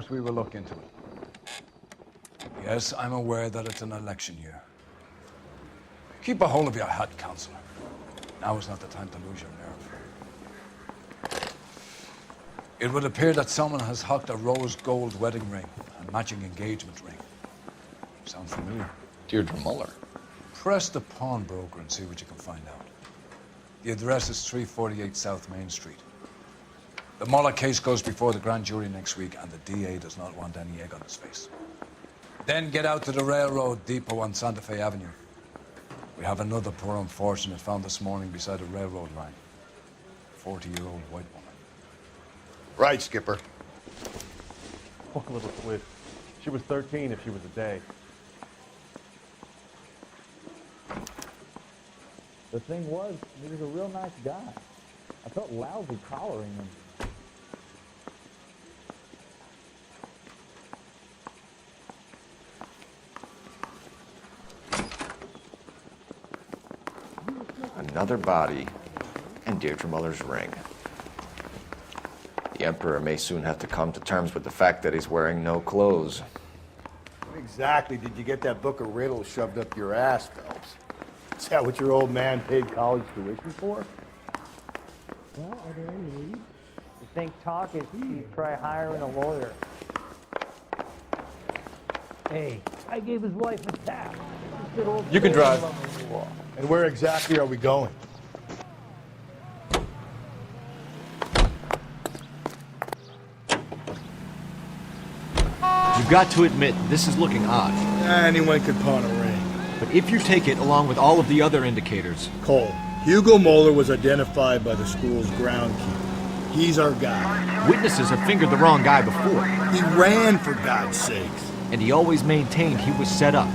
We will look into it. Yes, I'm aware that it's an election year. Keep a hold of your head, Counselor. Now is not the time to lose your nerve. It would appear that someone has hocked a rose gold wedding ring and matching engagement ring. Sound familiar? Deirdre Muller. Press the pawnbroker and see what you can find out. The address is 348 South Main Street. The Muller case goes before the grand jury next week, and the DA does not want any egg on his face. Then get out to the railroad depot on Santa Fe Avenue. We have another poor unfortunate found this morning beside a railroad line. 40-year-old white woman. Right, Skipper. Poor little twist. She was 13 if she was a day. The thing was, he was a real nice guy. I felt lousy collaring him. Another body, and Deirdre Muller's ring. The Emperor may soon have to come to terms with the fact that he's wearing no clothes. When exactly did you get that book of riddles shoved up your ass, Phelps? Is that what your old man paid college tuition for? Well, are there any leads? You think talk is cheap, try hiring a lawyer. Hey, I gave his wife a tap. You can drive. And where exactly are we going? You've got to admit, this is looking odd. Anyone could pawn a ring. But if you take it along with all of the other indicators... Cole, Hugo Moeller was identified by the school's groundkeeper. He's our guy. Witnesses have fingered the wrong guy before. He ran, for God's sakes. And he always maintained he was set up.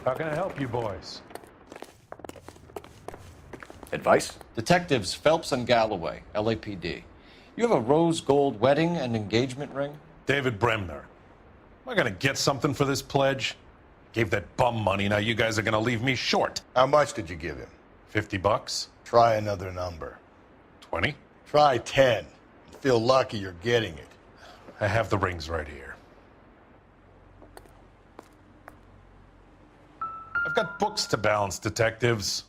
How can I help you boys? Advice? Detectives Phelps and Galloway, LAPD. You have a rose gold wedding and engagement ring? David Bremner. Am I gonna get something for this pledge? Gave that bum money, now you guys are gonna leave me short. How much did you give him? $50? Try another number. 20? Try 10. Feel lucky you're getting it. I have the rings right here. I've got books to balance, detectives.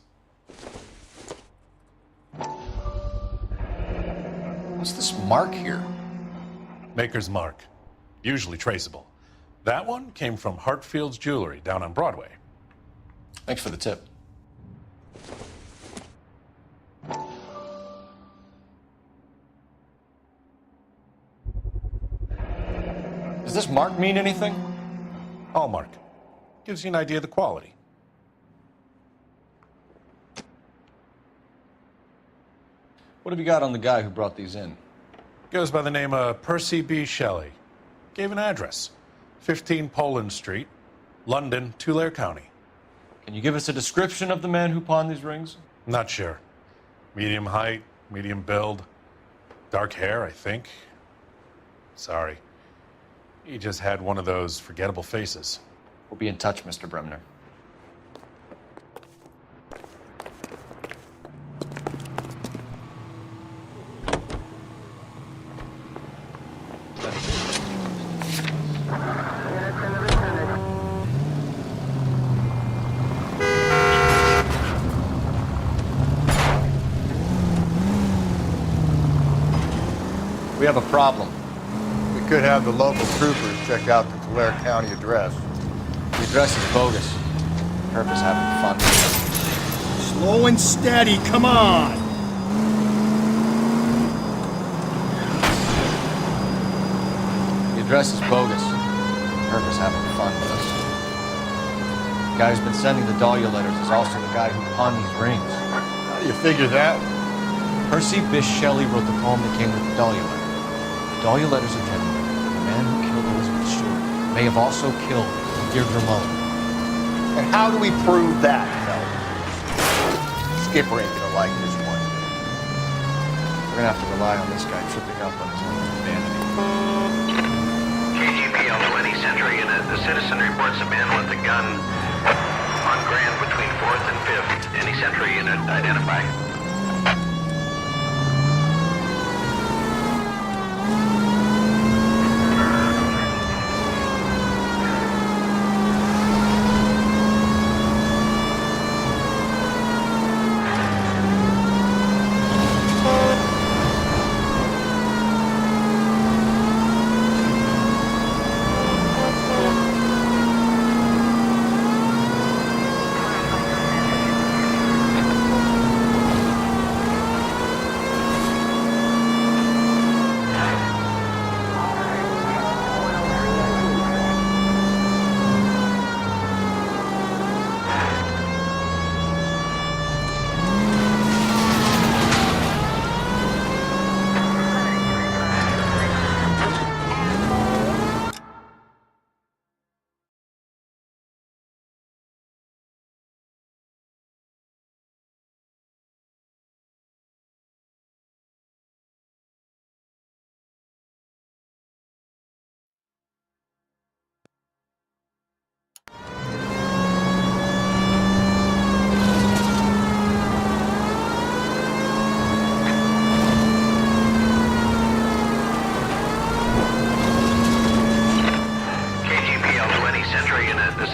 What's this mark here? Maker's mark. Usually traceable. That one came from Hartfield's Jewelry down on Broadway. Thanks for the tip. Does this mark mean anything? Hallmark. Gives you an idea of the quality. What have you got on the guy who brought these in? Goes by the name of Percy B. Shelley. Gave an address. 15 Poland Street, London, Tulare County. Can you give us a description of the man who pawned these rings? Not sure. Medium height, medium build. Dark hair, I think. Sorry. He just had one of those forgettable faces. We'll be in touch, Mr. Bremner. We have a problem. We could have the local troopers check out the Tulare County address. The address is bogus. Purpose having fun. Slow and steady, come on! The address is bogus. Purpose having fun with us. The guy who's been sending the Dahlia letters is also the guy who pawned these rings. How do you figure that? Percy Bysshe Shelley wrote the poem that came with the Dahlia letter. The Dahlia letters are genuine. The man who killed Elizabeth Short may have also killed Deirdre Mullen. And how do we prove that, Phelps? Skipper ain't gonna like this one. We're gonna have to rely on this guy tripping up on his own vanity. KGPL 20 Century Unit. The citizen reports a man with a gun on Grand between 4th and 5th. Any Century Unit identify.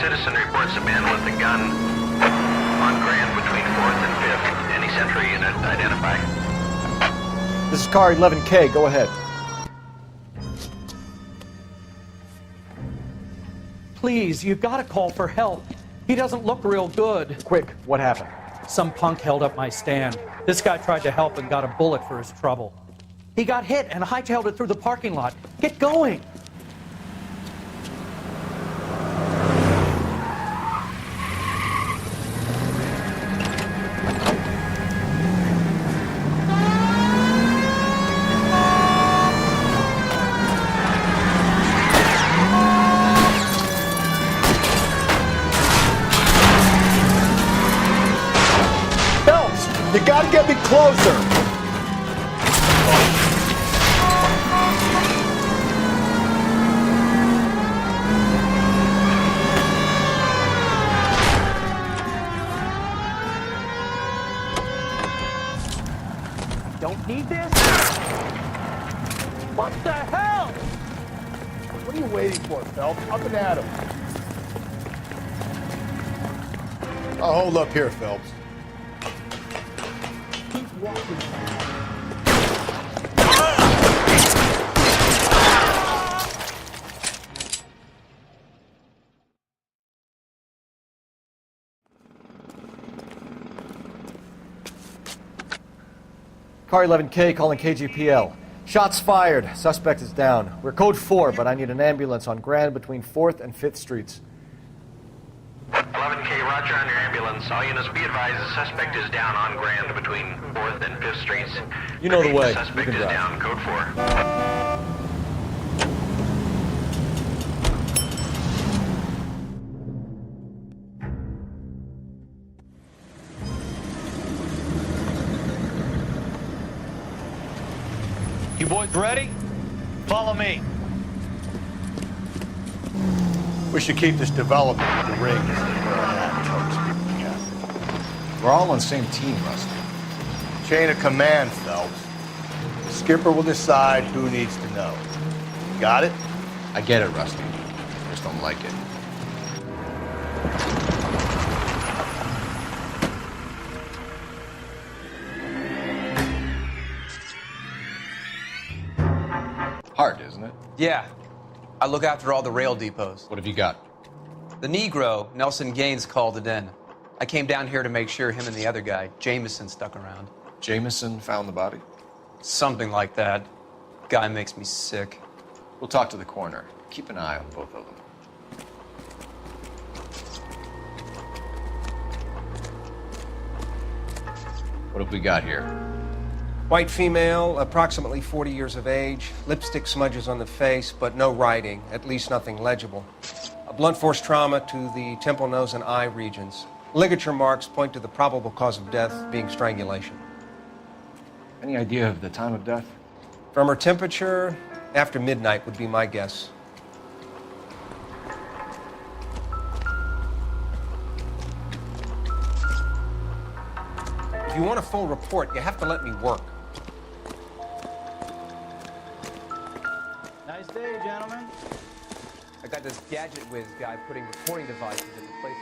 Citizen reports a man with a gun on Grand between 4th and 5th. Any Century Unit identify. This is car 11K. Go ahead. Please, you've got to call for help. He doesn't look real good. Quick, what happened? Some punk held up my stand. This guy tried to help and got a bullet for his trouble. He got hit and hightailed it through the parking lot. Get going! You gotta get me closer! Don't need this? What the hell? What are you waiting for, Phelps? Up and at him. I'll hold up here, Phelps. Keep walking. Car 11K calling KGPL. Shots fired. Suspect is down. We're code 4, but I need an ambulance on Grand between 4th and 5th Streets. 11 11K, roger on your ambulance. All units be advised the suspect is down on Grand between 4th and 5th Streets. You know the Repeat, way. The You suspect can is drive. down, code 4. You boys ready? Follow me. We should keep this development with the ring as where I have toast people can. We're all on the same team, Rusty. Chain of command, Phelps. The skipper will decide who needs to know. Got it? I get it, Rusty. I just don't like it. Hard, isn't it? Yeah. I look after all the rail depots. What have you got? The Negro, Nelson Gaines, called it in. I came down here to make sure him and the other guy, Jameson, stuck around. Jameson found the body? Something like that. Guy makes me sick. We'll talk to the coroner. Keep an eye on both of them. What have we got here? White female, approximately 40 years of age, lipstick smudges on the face, but no writing, at least nothing legible. A blunt force trauma to the temple, nose, and eye regions. Ligature marks point to the probable cause of death being strangulation. Any idea of the time of death? From her temperature, after midnight would be my guess. If you want a full report, you have to let me work. Nice day, gentlemen. I got this gadget whiz guy putting recording devices in the place.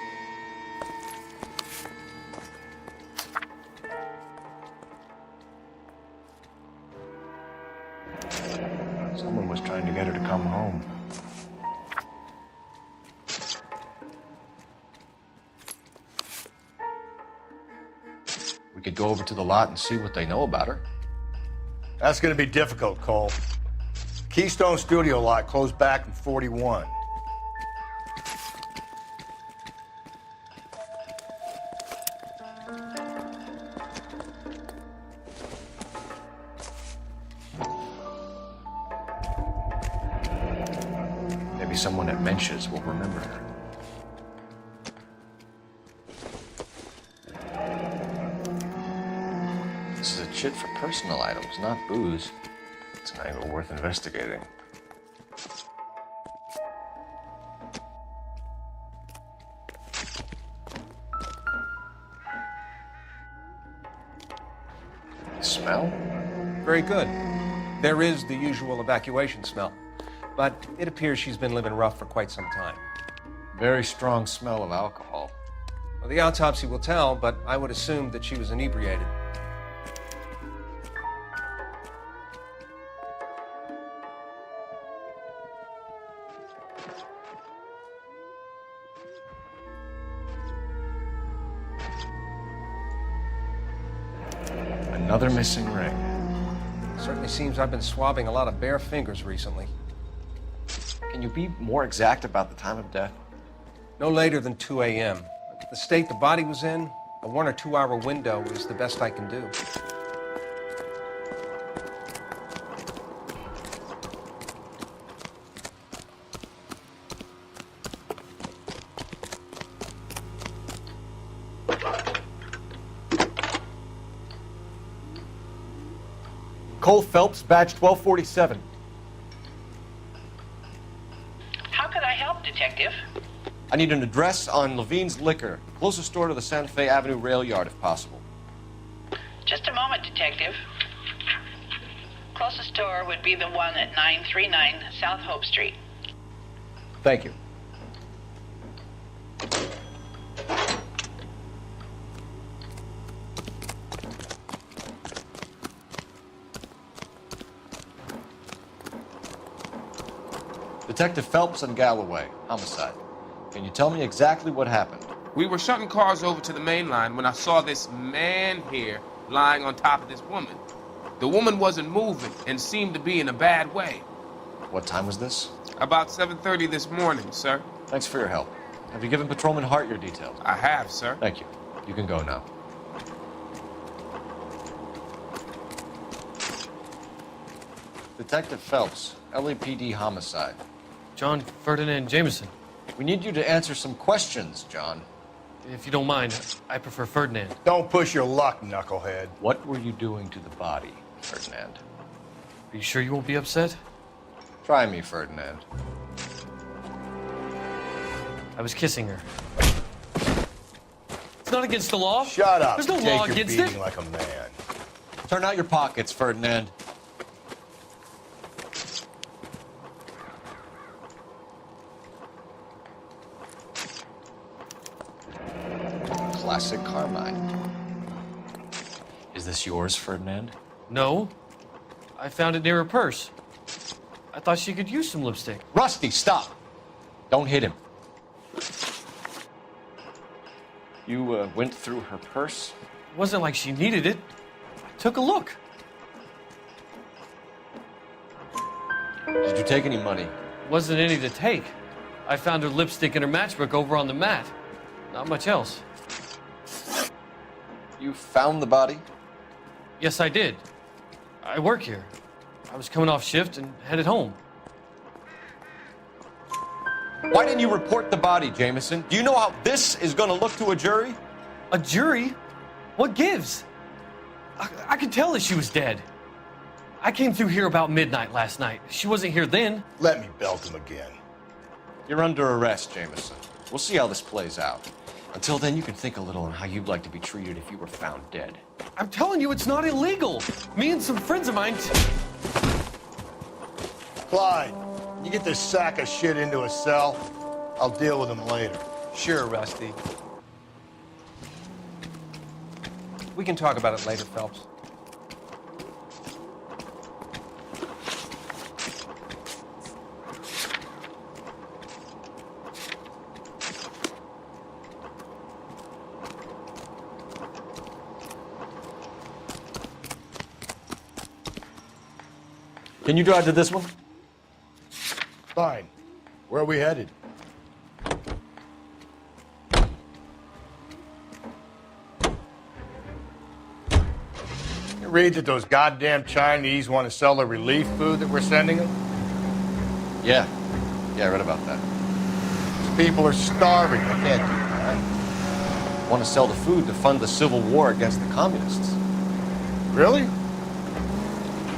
Someone was trying to get her to come home. We could go over to the lot and see what they know about her. That's gonna be difficult, Cole. Keystone Studio lot closed back in 41. Maybe someone at Mensch's will remember her. This is a chit for personal items, not booze. It's an angle worth investigating. Smell? Very good. There is the usual evacuation smell, but it appears she's been living rough for quite some time. Very strong smell of alcohol. Well, the autopsy will tell, but I would assume that she was inebriated. Another missing ring. Certainly seems I've been swabbing a lot of bare fingers recently. Can you be more exact about the time of death? No later than 2 a.m. The state the body was in, a 1 or 2 hour window is the best I can do. Cole Phelps, badge 1247. How can I help, Detective? I need an address on Levine's Liquor, closest store to the Santa Fe Avenue rail yard if possible. Just a moment, Detective. Closest store would be the one at 939 South Hope Street. Thank you. Detective Phelps and Galloway, homicide. Can you tell me exactly what happened? We were shunting cars over to the main line when I saw this man here lying on top of this woman. The woman wasn't moving and seemed to be in a bad way. What time was this? About 7:30 this morning, sir. Thanks for your help. Have you given Patrolman Hart your details? I have, sir. Thank you. You can go now. Detective Phelps, LAPD homicide. John Ferdinand Jameson. We need you to answer some questions, John. If you don't mind, I prefer Ferdinand. Don't push your luck, knucklehead. What were you doing to the body, Ferdinand? Are you sure you won't be upset? Try me, Ferdinand. I was kissing her. It's not against the law. Shut up. There's no Take law your against beating it. like a man. Turn out your pockets, Ferdinand. Classic Carmine. Is this yours, Ferdinand? No. I found it near her purse. I thought she could use some lipstick. Rusty, stop! Don't hit him. You went through her purse? It wasn't like she needed it. I took a look. Did you take any money? Wasn't any to take. I found her lipstick in her matchbook over on the mat. Not much else. You found the body? Yes, I did. I work here. I was coming off shift and headed home. Why didn't you report the body, Jameson? Do you know how this is going to look to a jury? A jury? What gives? I could tell that she was dead. I came through here about midnight last night. She wasn't here then. Let me belt him again. You're under arrest, Jameson. We'll see how this plays out. Until then, you can think a little on how you'd like to be treated if you were found dead. I'm telling you, it's not illegal. Me and some friends of mine... Clyde, you get this sack of shit into a cell. I'll deal with him later. Sure, Rusty. We can talk about it later, Phelps. Can you drive to this one? Fine. Where are we headed? You read that those goddamn Chinese want to sell the relief food that we're sending them? Yeah. Yeah, I read about that. These people are starving. They can't do that. Want to sell the food to fund the civil war against the communists. Really?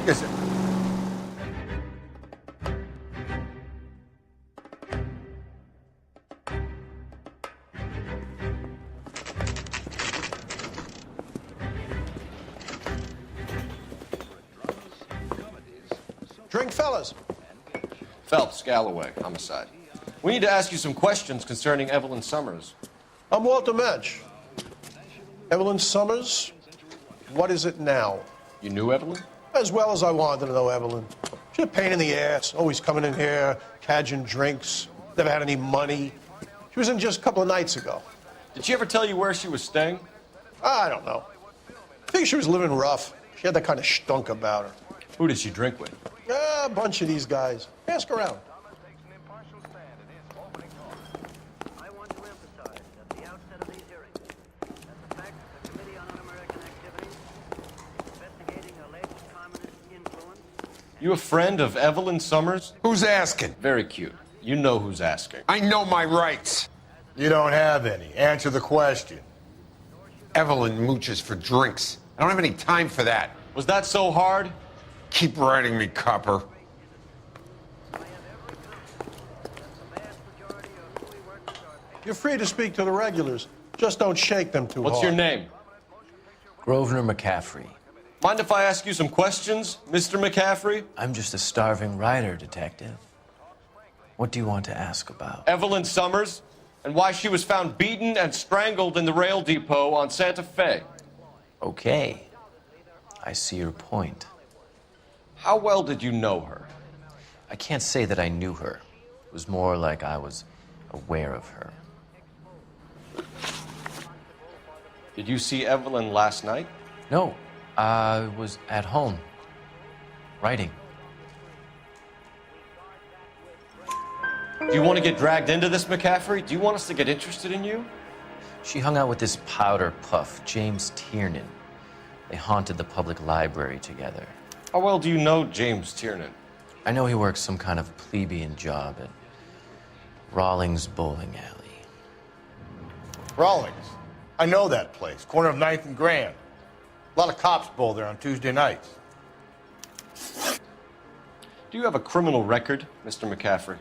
Is it? Drink, fellas. Phelps, Galloway, homicide. We need to ask you some questions concerning Evelyn Summers. I'm Walter Mensch. Evelyn Summers, what is it now? You knew Evelyn? As well as I wanted to know Evelyn. She's a pain in the ass, always coming in here, cadging drinks, never had any money. She was in just a couple of nights ago. Did she ever tell you where she was staying? I don't know. I think she was living rough. She had that kind of stunk about her. Who did she drink with? Yeah, a bunch of these guys. Ask around. You a friend of Evelyn Summers? Who's asking? Very cute. You know who's asking. I know my rights. You don't have any. Answer the question. Evelyn mooches for drinks. I don't have any time for that. Was that so hard? Keep writing me, copper. You're free to speak to the regulars. Just don't shake them too hard. What's your name? Grosvenor McCaffrey. Mind if I ask you some questions, Mr. McCaffrey? I'm just a starving writer, detective. What do you want to ask about? Evelyn Summers, and why she was found beaten and strangled in the rail depot on Santa Fe. Okay. I see your point. How well did you know her? I can't say that I knew her. It was more like I was aware of her. Did you see Evelyn last night? No, I was at home, writing. Do you want to get dragged into this, McCaffrey? Do you want us to get interested in you? She hung out with this powder puff, James Tiernan. They haunted the public library together. How well do you know James Tiernan? I know he works some kind of plebeian job at Rawlings Bowling Alley. Rawlings. I know that place. Corner of 9th and Grand. A lot of cops bowl there on Tuesday nights. Do you have a criminal record, Mr. McCaffrey?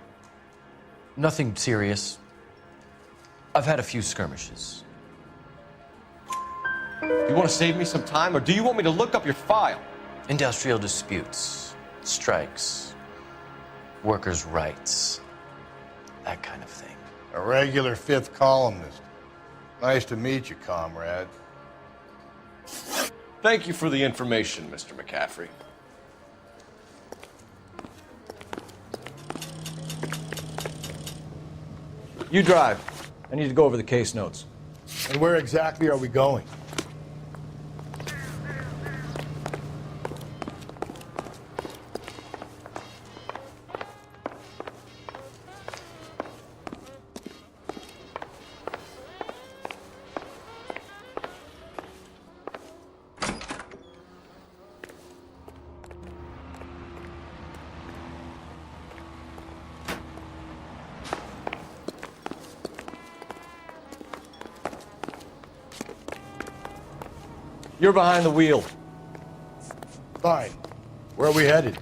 Nothing serious. I've had a few skirmishes. Do you want to save me some time, or do you want me to look up your file? Industrial disputes, strikes, workers' rights, that kind of thing. A regular fifth columnist. Nice to meet you, comrade. Thank you for the information, Mr. McCaffrey. You drive. I need to go over the case notes. And where exactly are we going? You're behind the wheel. Fine. Where are we headed?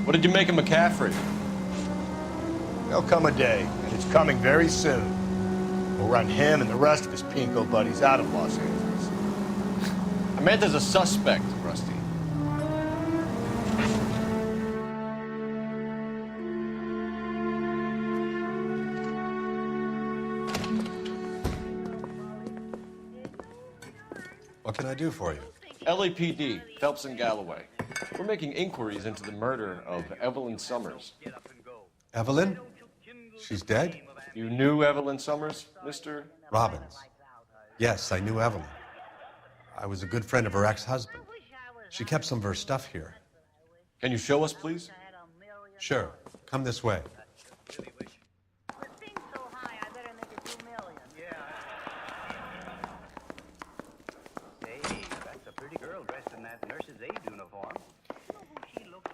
What did you make of McCaffrey? There'll come a day, and it's coming very soon. We'll run him and the rest of his pinko buddies out of Los Angeles. I meant as a suspect, Rusty. What can I do for you? LAPD, Phelps and Galloway. We're making inquiries into the murder of Evelyn Summers. Evelyn? She's dead? You knew Evelyn Summers, Mr. Robbins. Yes, I knew Evelyn. I was a good friend of her ex-husband. She kept some of her stuff here. Can you show us, please? Sure. Come this way.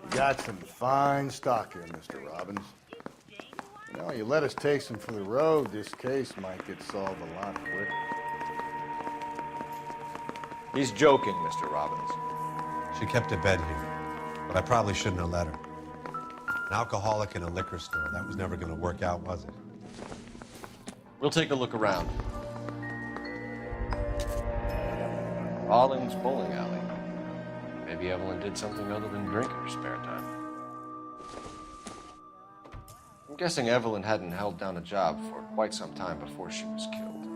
You got some fine stock here, Mr. Robbins. You know, you let us take some for the road, this case might get solved a lot quicker. He's joking, Mr. Robbins. She kept a bed here, but I probably shouldn't have let her. An alcoholic in a liquor store, that was never going to work out, was it? We'll take a look around. Rawlings Bowling Alley. Maybe Evelyn did something other than drink in her spare time. I'm guessing Evelyn hadn't held down a job for quite some time before she was killed.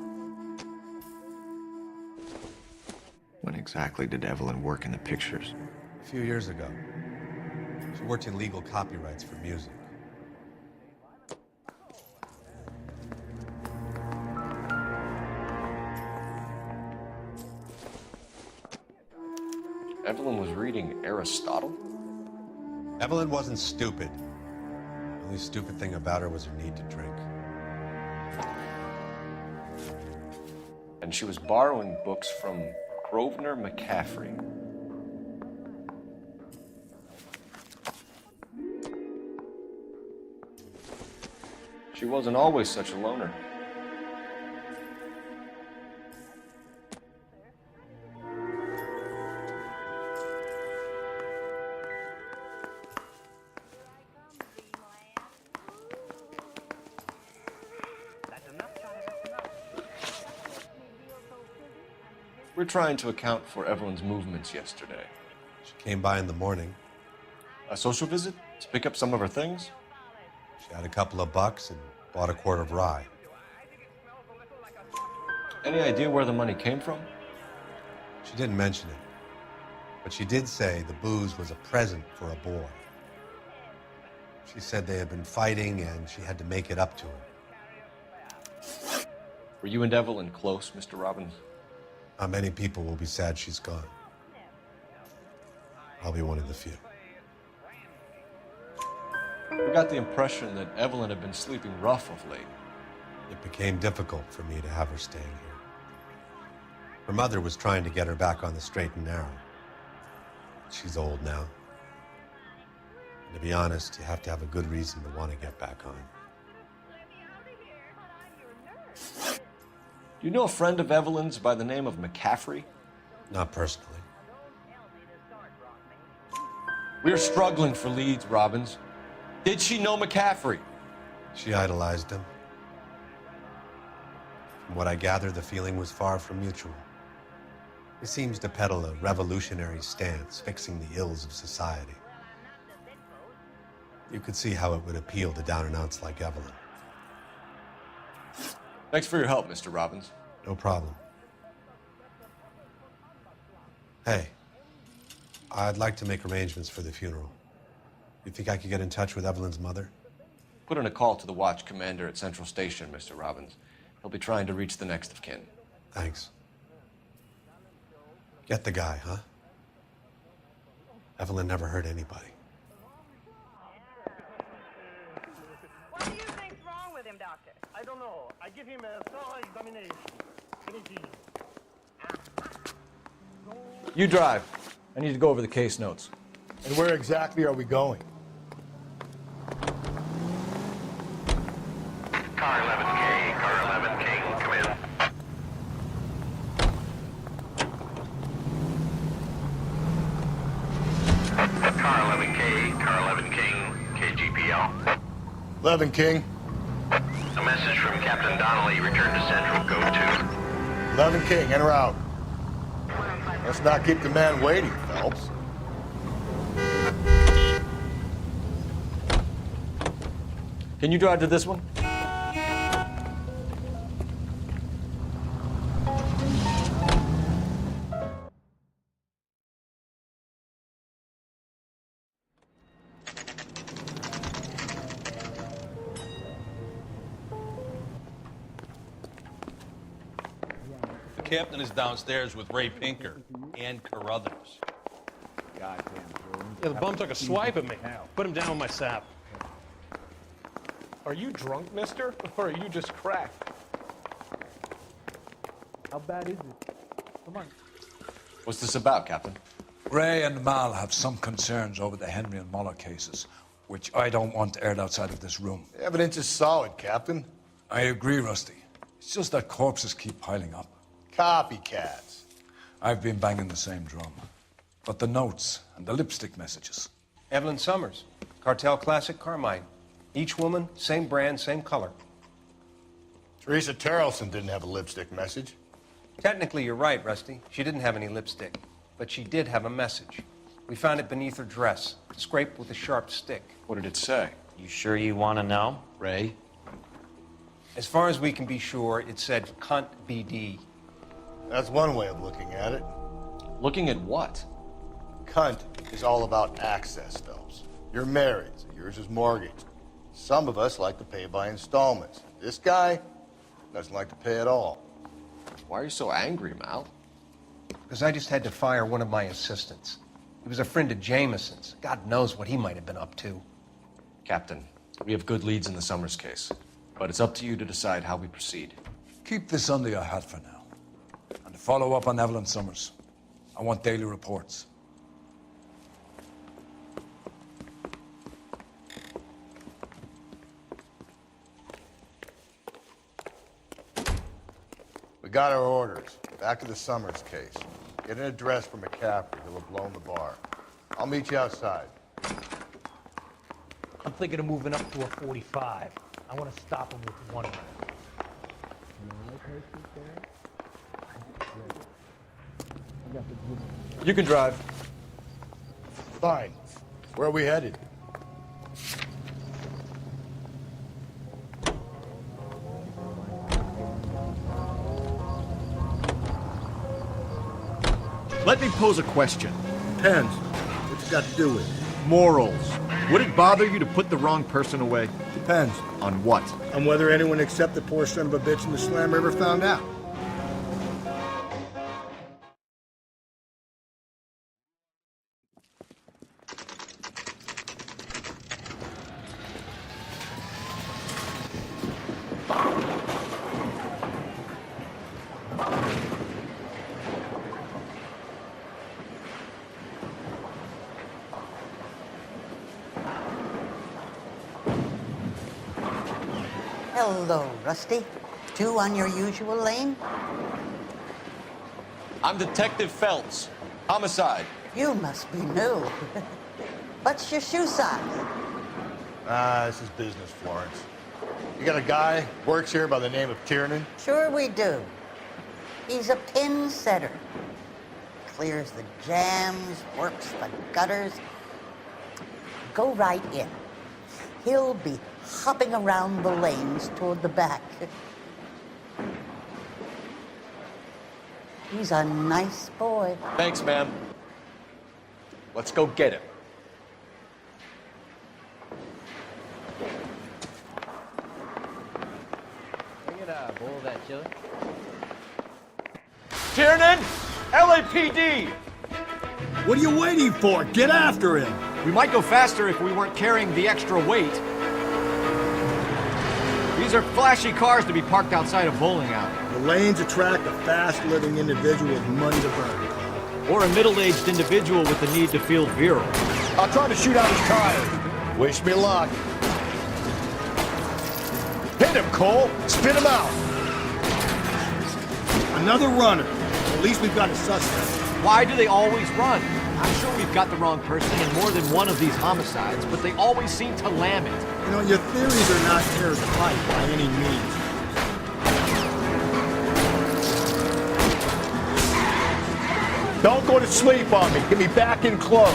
When exactly did Evelyn work in the pictures? A few years ago. She worked in legal copyrights for music. Evelyn was reading Aristotle? Evelyn wasn't stupid. The only stupid thing about her was her need to drink. And she was borrowing books from Grosvenor McCaffrey. She wasn't always such a loner. We're trying to account for Evelyn's movements yesterday. She came by in the morning. A social visit? To pick up some of her things? She had a couple of bucks and bought a quart of rye. Any idea where the money came from? She didn't mention it, but she did say the booze was a present for a boy. She said they had been fighting and she had to make it up to him. Were you and Evelyn close, Mr. Robbins? Not many people will be sad she's gone. I'll be one of the few. We got the impression that Evelyn had been sleeping rough of late. It became difficult for me to have her staying here. Her mother was trying to get her back on the straight and narrow. She's old now. And to be honest, you have to have a good reason to want to get back on. Do you know a friend of Evelyn's by the name of McCaffrey? Not personally. We're struggling for leads, Robbins. Did she know McCaffrey? She idolized him. From what I gather, the feeling was far from mutual. He seems to peddle a revolutionary stance, fixing the ills of society. You could see how it would appeal to down-and-outs like Evelyn. Thanks for your help, Mr. Robbins. No problem. Hey, I'd like to make arrangements for the funeral. You think I could get in touch with Evelyn's mother? Put in a call to the watch commander at Central Station, Mr. Robbins. He'll be trying to reach the next of kin. Thanks. Get the guy, huh? Evelyn never hurt anybody. What do you think's wrong with him, Doctor? I don't know. I give him a thorough examination. Anything. You drive. I need to go over the case notes. And where exactly are we going? Car 11K, car 11K, come in. Car 11K, car 11 King, KGPL. 11 King. A message from Captain Donnelly, return to Central, go to. 11 King, en route. Let's not keep the man waiting, Phelps. Can you drive to this one? The captain is downstairs with Ray Pinker and Carruthers. Yeah, the bum took a swipe at me. Put him down with my sap. Are you drunk, mister? Or are you just cracked? How bad is it? Come on. What's this about, Captain? Ray and Mal have some concerns over the Henry and Muller cases, which I don't want aired outside of this room. The evidence is solid, Captain. I agree, Rusty. It's just that corpses keep piling up. Copycats. I've been banging the same drum. But the notes and the lipstick messages. Evelyn Summers, Cartel Classic Carmine. Each woman, same brand, same color. Teresa Terrelson didn't have a lipstick message. Technically, you're right, Rusty. She didn't have any lipstick, but she did have a message. We found it beneath her dress, scraped with a sharp stick. What did it say? You sure you want to know? Ray? As far as we can be sure, it said cunt BD. That's one way of looking at it. Looking at what? Cunt is all about access, Phelps. You're married, so yours is mortgaged. Some of us like to pay by installments. This guy doesn't like to pay at all. Why are you so angry, Mal? Because I just had to fire one of my assistants. He was a friend of Jameson's. God knows what he might have been up to. Captain, we have good leads in the Summers case, but it's up to you to decide how we proceed. Keep this under your hat for now. And to follow up on Evelyn Summers, I want daily reports. We got our orders. Back to the Summers case. Get an address for McCaffrey. He'll have blown the bar. I'll meet you outside. I'm thinking of moving up to a 45. I want to stop him with one round. You can drive. Fine. Where are we headed? Let me pose a question. Depends. What's it got to do with it? Morals. Would it bother you to put the wrong person away? Depends. On what? On whether anyone except the poor son of a bitch in the slammer ever found out. Hello, Rusty. Two on your usual lane? I'm Detective Phelps. Homicide. You must be new. What's your shoe size? This is business, Florence. You got a guy works here by the name of Tiernan? Sure we do. He's a pin setter. Clears the jams, works the gutters. Go right in. He'll be hopping around the lanes toward the back. He's a nice boy. Thanks, ma'am. Let's go get him. Can I get a bowl of that chili? Tiernan! LAPD! What are you waiting for? Get after him! We might go faster if we weren't carrying the extra weight. These are flashy cars to be parked outside a bowling alley. The lanes attract a fast-living individual with money to burn. Or a middle-aged individual with the need to feel virile. I'll try to shoot out his tires. Wish me luck. Hit him, Cole. Spit him out. Another runner. At least we've got a suspect. Why do they always run? I'm sure we've got the wrong person in more than one of these homicides, but they always seem to lam it. You know, your theories are not airtight by any means. Don't go to sleep on me. Get me back in close.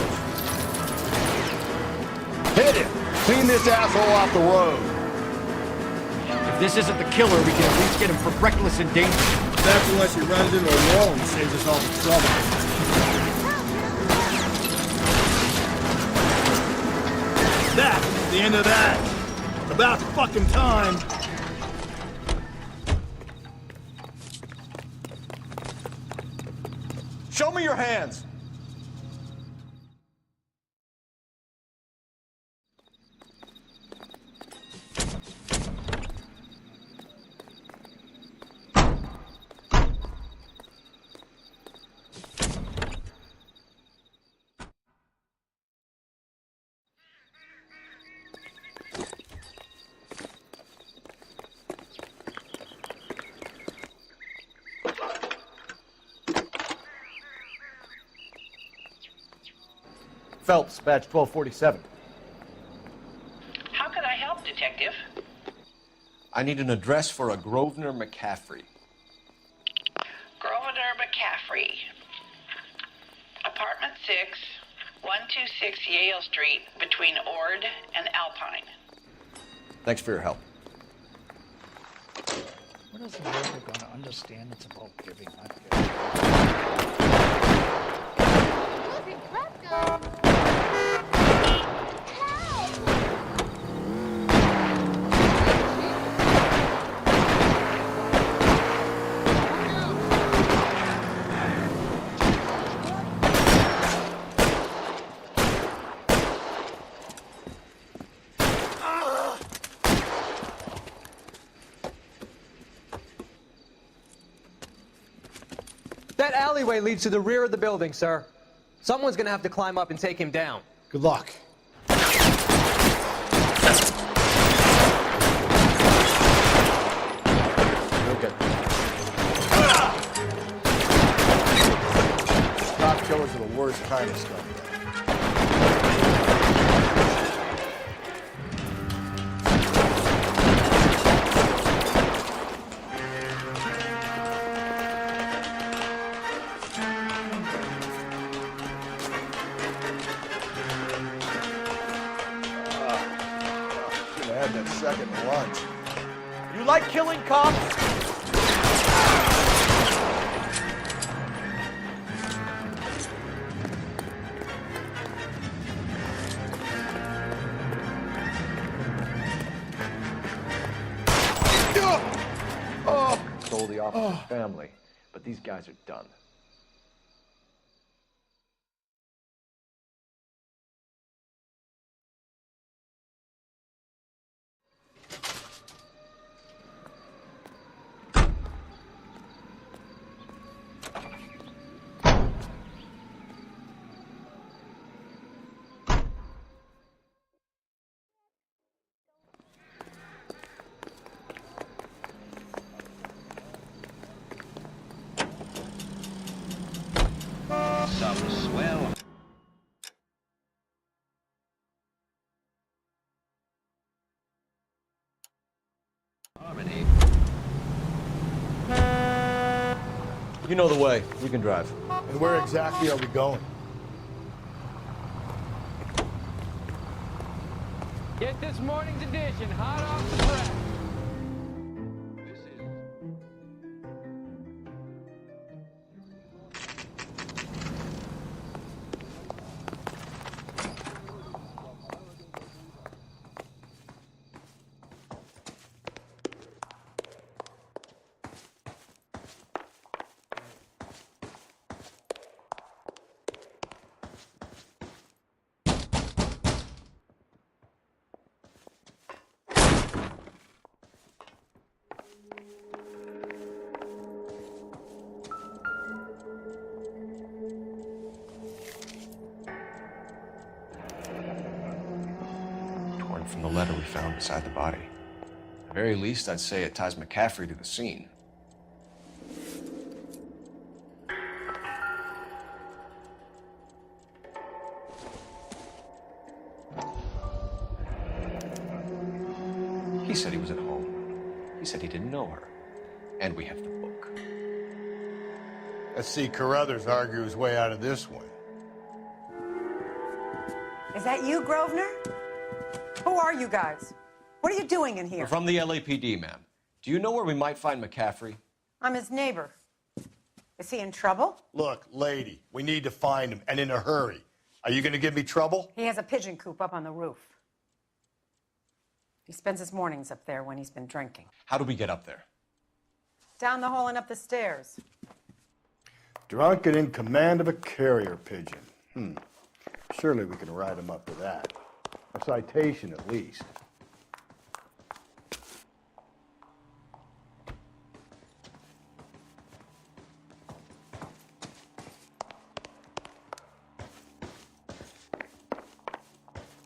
Hit him. Clean this asshole off the road. If this isn't the killer, we can at least get him for reckless endangerment. That's unless he runs into a wall and saves us all the trouble. That's the end of that. It's about fucking time. Show me your hands. Phelps, badge 1247. How can I help, Detective? I need an address for a Grosvenor McCaffrey. Grosvenor McCaffrey. Apartment 6, 126 Yale Street, between Ord and Alpine. Thanks for your help. When is America going to understand it's about giving, not getting? Let's go. That alleyway leads to the rear of the building, sir. Someone's gonna have to climb up and take him down. Good luck. Okay. Cop killers are the worst kind of stuff. Had that second lunch. You like killing cops? officer's family, but these guys are done. Some swell. Harmony. You know the way. We can drive. And where exactly are we going? Get this morning's edition hot off the press. Torn from the letter we found beside the body. At the very least, I'd say it ties McCaffrey to the scene. He said he was at home. He said he didn't know her. And we have the book. Let's see Carruthers argue his way out of this one. Is that you, Grosvenor? Who are you guys? What are you doing in here? We're from the LAPD, ma'am. Do you know where we might find McCaffrey? I'm his neighbor. Is he in trouble? Look, lady, we need to find him, and in a hurry. Are you going to give me trouble? He has a pigeon coop up on the roof. He spends his mornings up there when he's been drinking. How do we get up there? Down the hall and up the stairs. Drunk and in command of a carrier pigeon. Surely we can write him up for that. A citation, at least.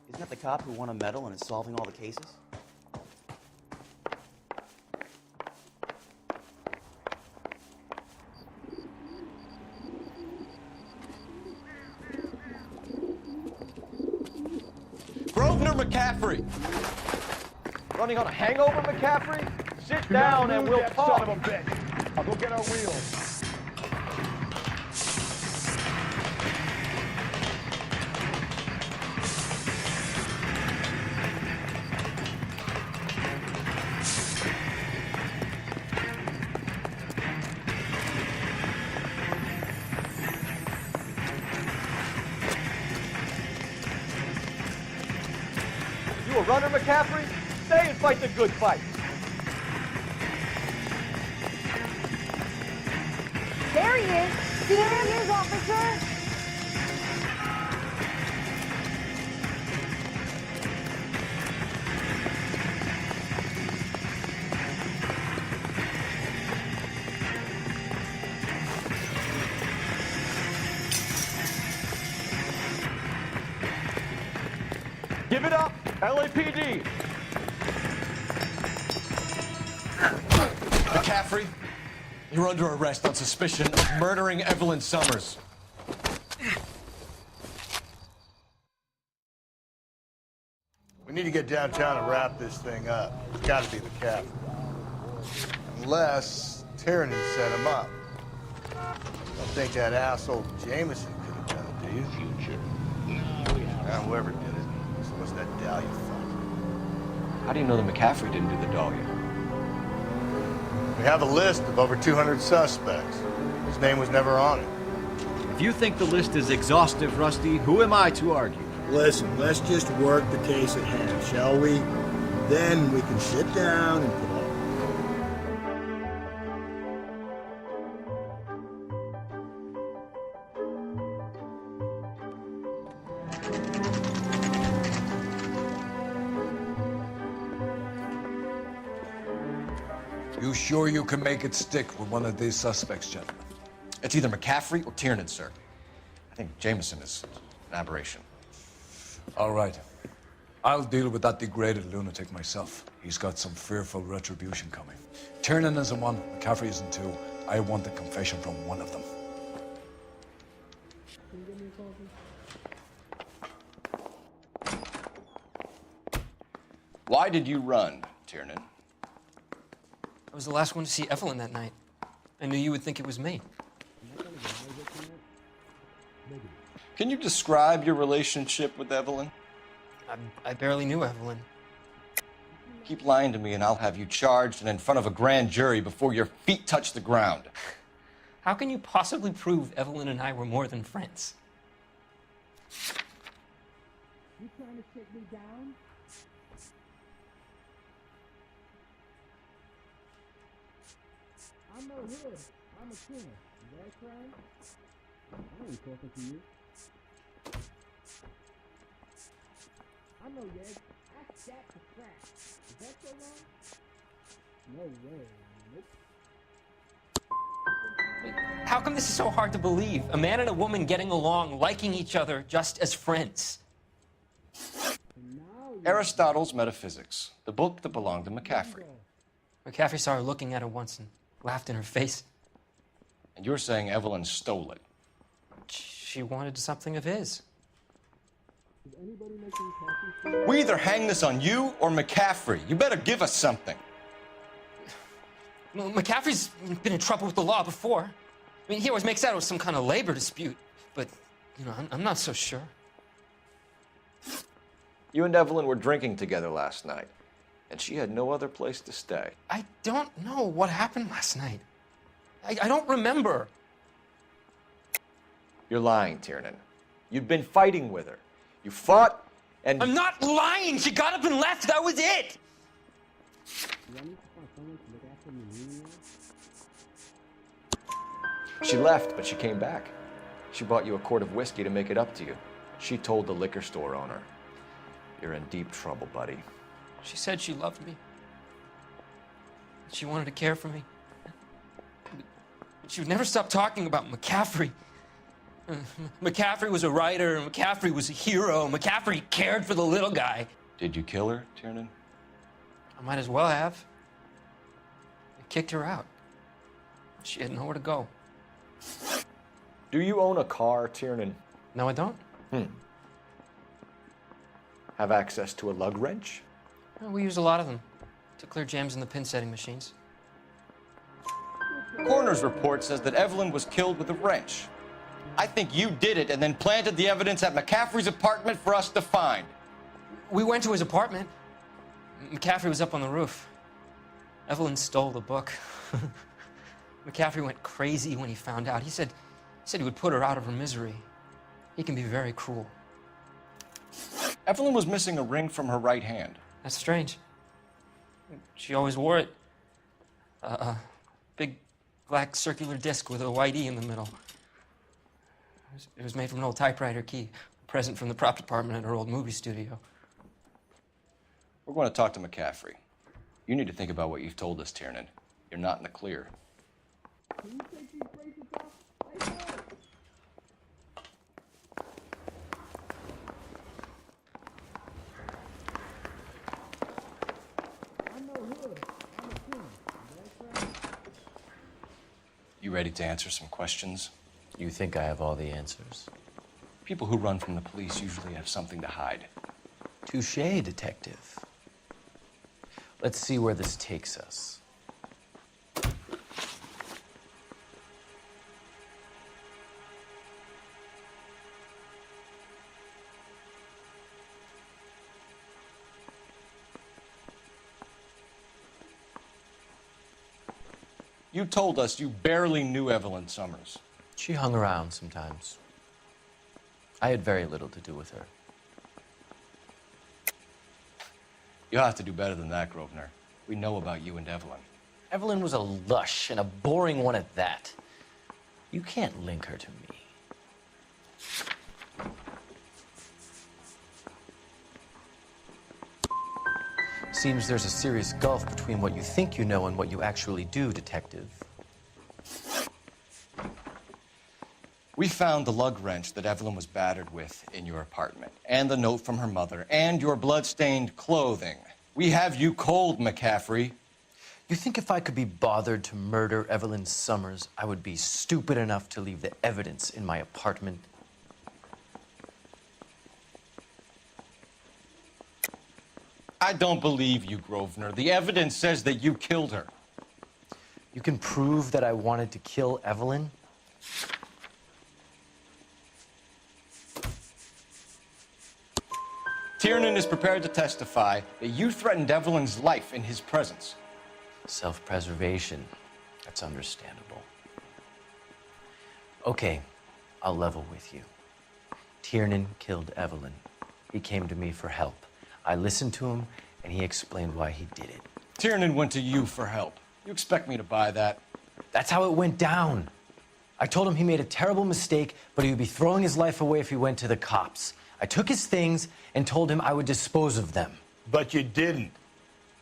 Isn't that the cop who won a medal and is solving all the cases? Grosvenor McCaffrey! Running on a hangover, McCaffrey? Sit down and we'll talk. Son of a bitch. I'll go get our wheels. You a runner, McCaffrey? Stay and fight the good fight. There he is. There he is, officer. Give it up, LAPD. McCaffrey, you're under arrest on suspicion of murdering Evelyn Summers. We need to get downtown and wrap this thing up. It's got to be the cap. Unless Tiernan set him up. Don't think that asshole Jameson could have done it, do you? Future. Whoever did it. So what's that Dahlia fuck? How do you know that McCaffrey didn't do the Dahlia? We have a list of over 200 suspects. His name was never on it. If you think the list is exhaustive, Rusty, who am I to argue? Listen, let's just work the case at hand, shall we? Then we can sit down and put all... You sure you can make it stick with one of these suspects, gentlemen? It's either McCaffrey or Tiernan, sir. I think Jameson is an aberration. All right. I'll deal with that degraded lunatic myself. He's got some fearful retribution coming. Tiernan isn't one, McCaffrey isn't two. I want the confession from one of them. Why did you run, Tiernan? I was the last one to see Evelyn that night. I knew you would think it was me. Can you describe your relationship with Evelyn? I barely knew Evelyn. Keep lying to me and I'll have you charged and in front of a grand jury before your feet touch the ground. How can you possibly prove Evelyn and I were more than friends? You trying to shake me down? I'm no hood. I'm a sinner. That's right. I ain't talking to you. I know, Yeg. Ask that to crack. Is that so long? No way. Nope. How come this is so hard to believe? A man and a woman getting along, liking each other just as friends. Aristotle's Metaphysics, the book that belonged to McCaffrey. McCaffrey saw her looking at her once and laughed in her face. And you're saying Evelyn stole it? She wanted something of his. We either hang this on you or McCaffrey. You better give us something. Well, McCaffrey's been in trouble with the law before. I mean, he always makes out it was some kind of labor dispute. But, you know, I'm not so sure. You and Evelyn were drinking together last night, and she had no other place to stay. I don't know what happened last night. I don't remember. You're lying, Tiernan. You've been fighting with her. You fought, and... I'm not lying! She got up and left, that was it! She left, but she came back. She bought you a quart of whiskey to make it up to you. She told the liquor store owner. You're in deep trouble, buddy. She said she loved me. She wanted to care for me. But she would never stop talking about McCaffrey. McCaffrey was a writer, and McCaffrey was a hero. McCaffrey cared for the little guy. Did you kill her, Tiernan? I might as well have. I kicked her out. She had nowhere to go. Do you own a car, Tiernan? No, I don't. Have access to a lug wrench? Well, we use a lot of them to clear jams in the pin setting machines. Coroner's report says that Evelyn was killed with a wrench. I think you did it and then planted the evidence at McCaffrey's apartment for us to find. We went to his apartment. McCaffrey was up on the roof. Evelyn stole the book. McCaffrey went crazy when he found out. He said he would put her out of her misery. He can be very cruel. Evelyn was missing a ring from her right hand. That's strange. She always wore it. Big black circular disc with a white E in the middle. It was made from an old typewriter key, a present from the prop department at her old movie studio. We're going to talk to McCaffrey. You need to think about what you've told us, Tiernan. You're not in the clear. Can you take these braces off? I'm no hood. I'm a sinner. That's right. You ready to answer some questions? You think I have all the answers? People who run from the police usually have something to hide. Touché, detective. Let's see where this takes us. You told us you barely knew Evelyn Summers. She hung around sometimes. I had very little to do with her. You'll have to do better than that, Grosvenor. We know about you and Evelyn. Evelyn was a lush, and a boring one at that. You can't link her to me. Seems there's a serious gulf between what you think you know and what you actually do, Detective. We found the lug wrench that Evelyn was battered with in your apartment, and the note from her mother, and your blood-stained clothing. We have you cold, McCaffrey. You think if I could be bothered to murder Evelyn Summers, I would be stupid enough to leave the evidence in my apartment? I don't believe you, Grosvenor. The evidence says that you killed her. You can prove that I wanted to kill Evelyn? Tiernan is prepared to testify that you threatened Evelyn's life in his presence. Self-preservation. That's understandable. Okay, I'll level with you. Tiernan killed Evelyn. He came to me for help. I listened to him, and he explained why he did it. Tiernan went to you for help. You expect me to buy that? That's how it went down. I told him he made a terrible mistake, but he would be throwing his life away if he went to the cops. I took his things and told him I would dispose of them. But you didn't.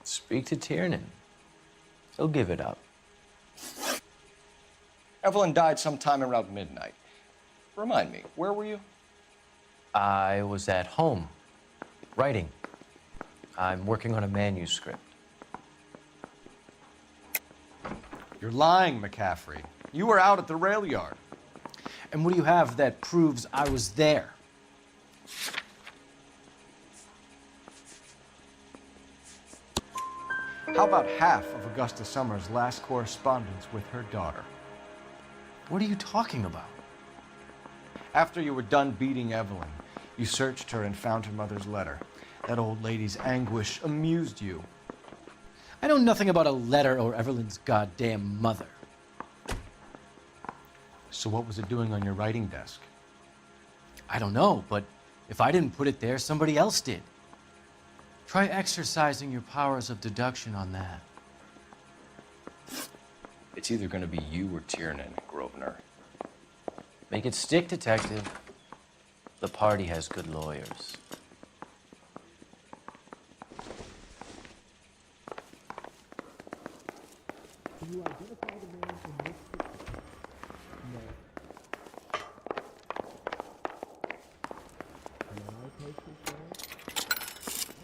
Speak to Tiernan. He'll give it up. Evelyn died sometime around midnight. Remind me, where were you? I was at home, writing. I'm working on a manuscript. You're lying, McCaffrey. You were out at the rail yard. And what do you have that proves I was there? How about half of Augusta Summers' last correspondence with her daughter? What are you talking about? After you were done beating Evelyn, you searched her and found her mother's letter. That old lady's anguish amused you. I know nothing about a letter or Evelyn's goddamn mother. So what was it doing on your writing desk? I don't know, but if I didn't put it there, somebody else did. Try exercising your powers of deduction on that. It's either going to be you or Tiernan, Grosvenor. Make it stick, Detective. The party has good lawyers. Can you identify the man in this picture? No. Am I posted, oh,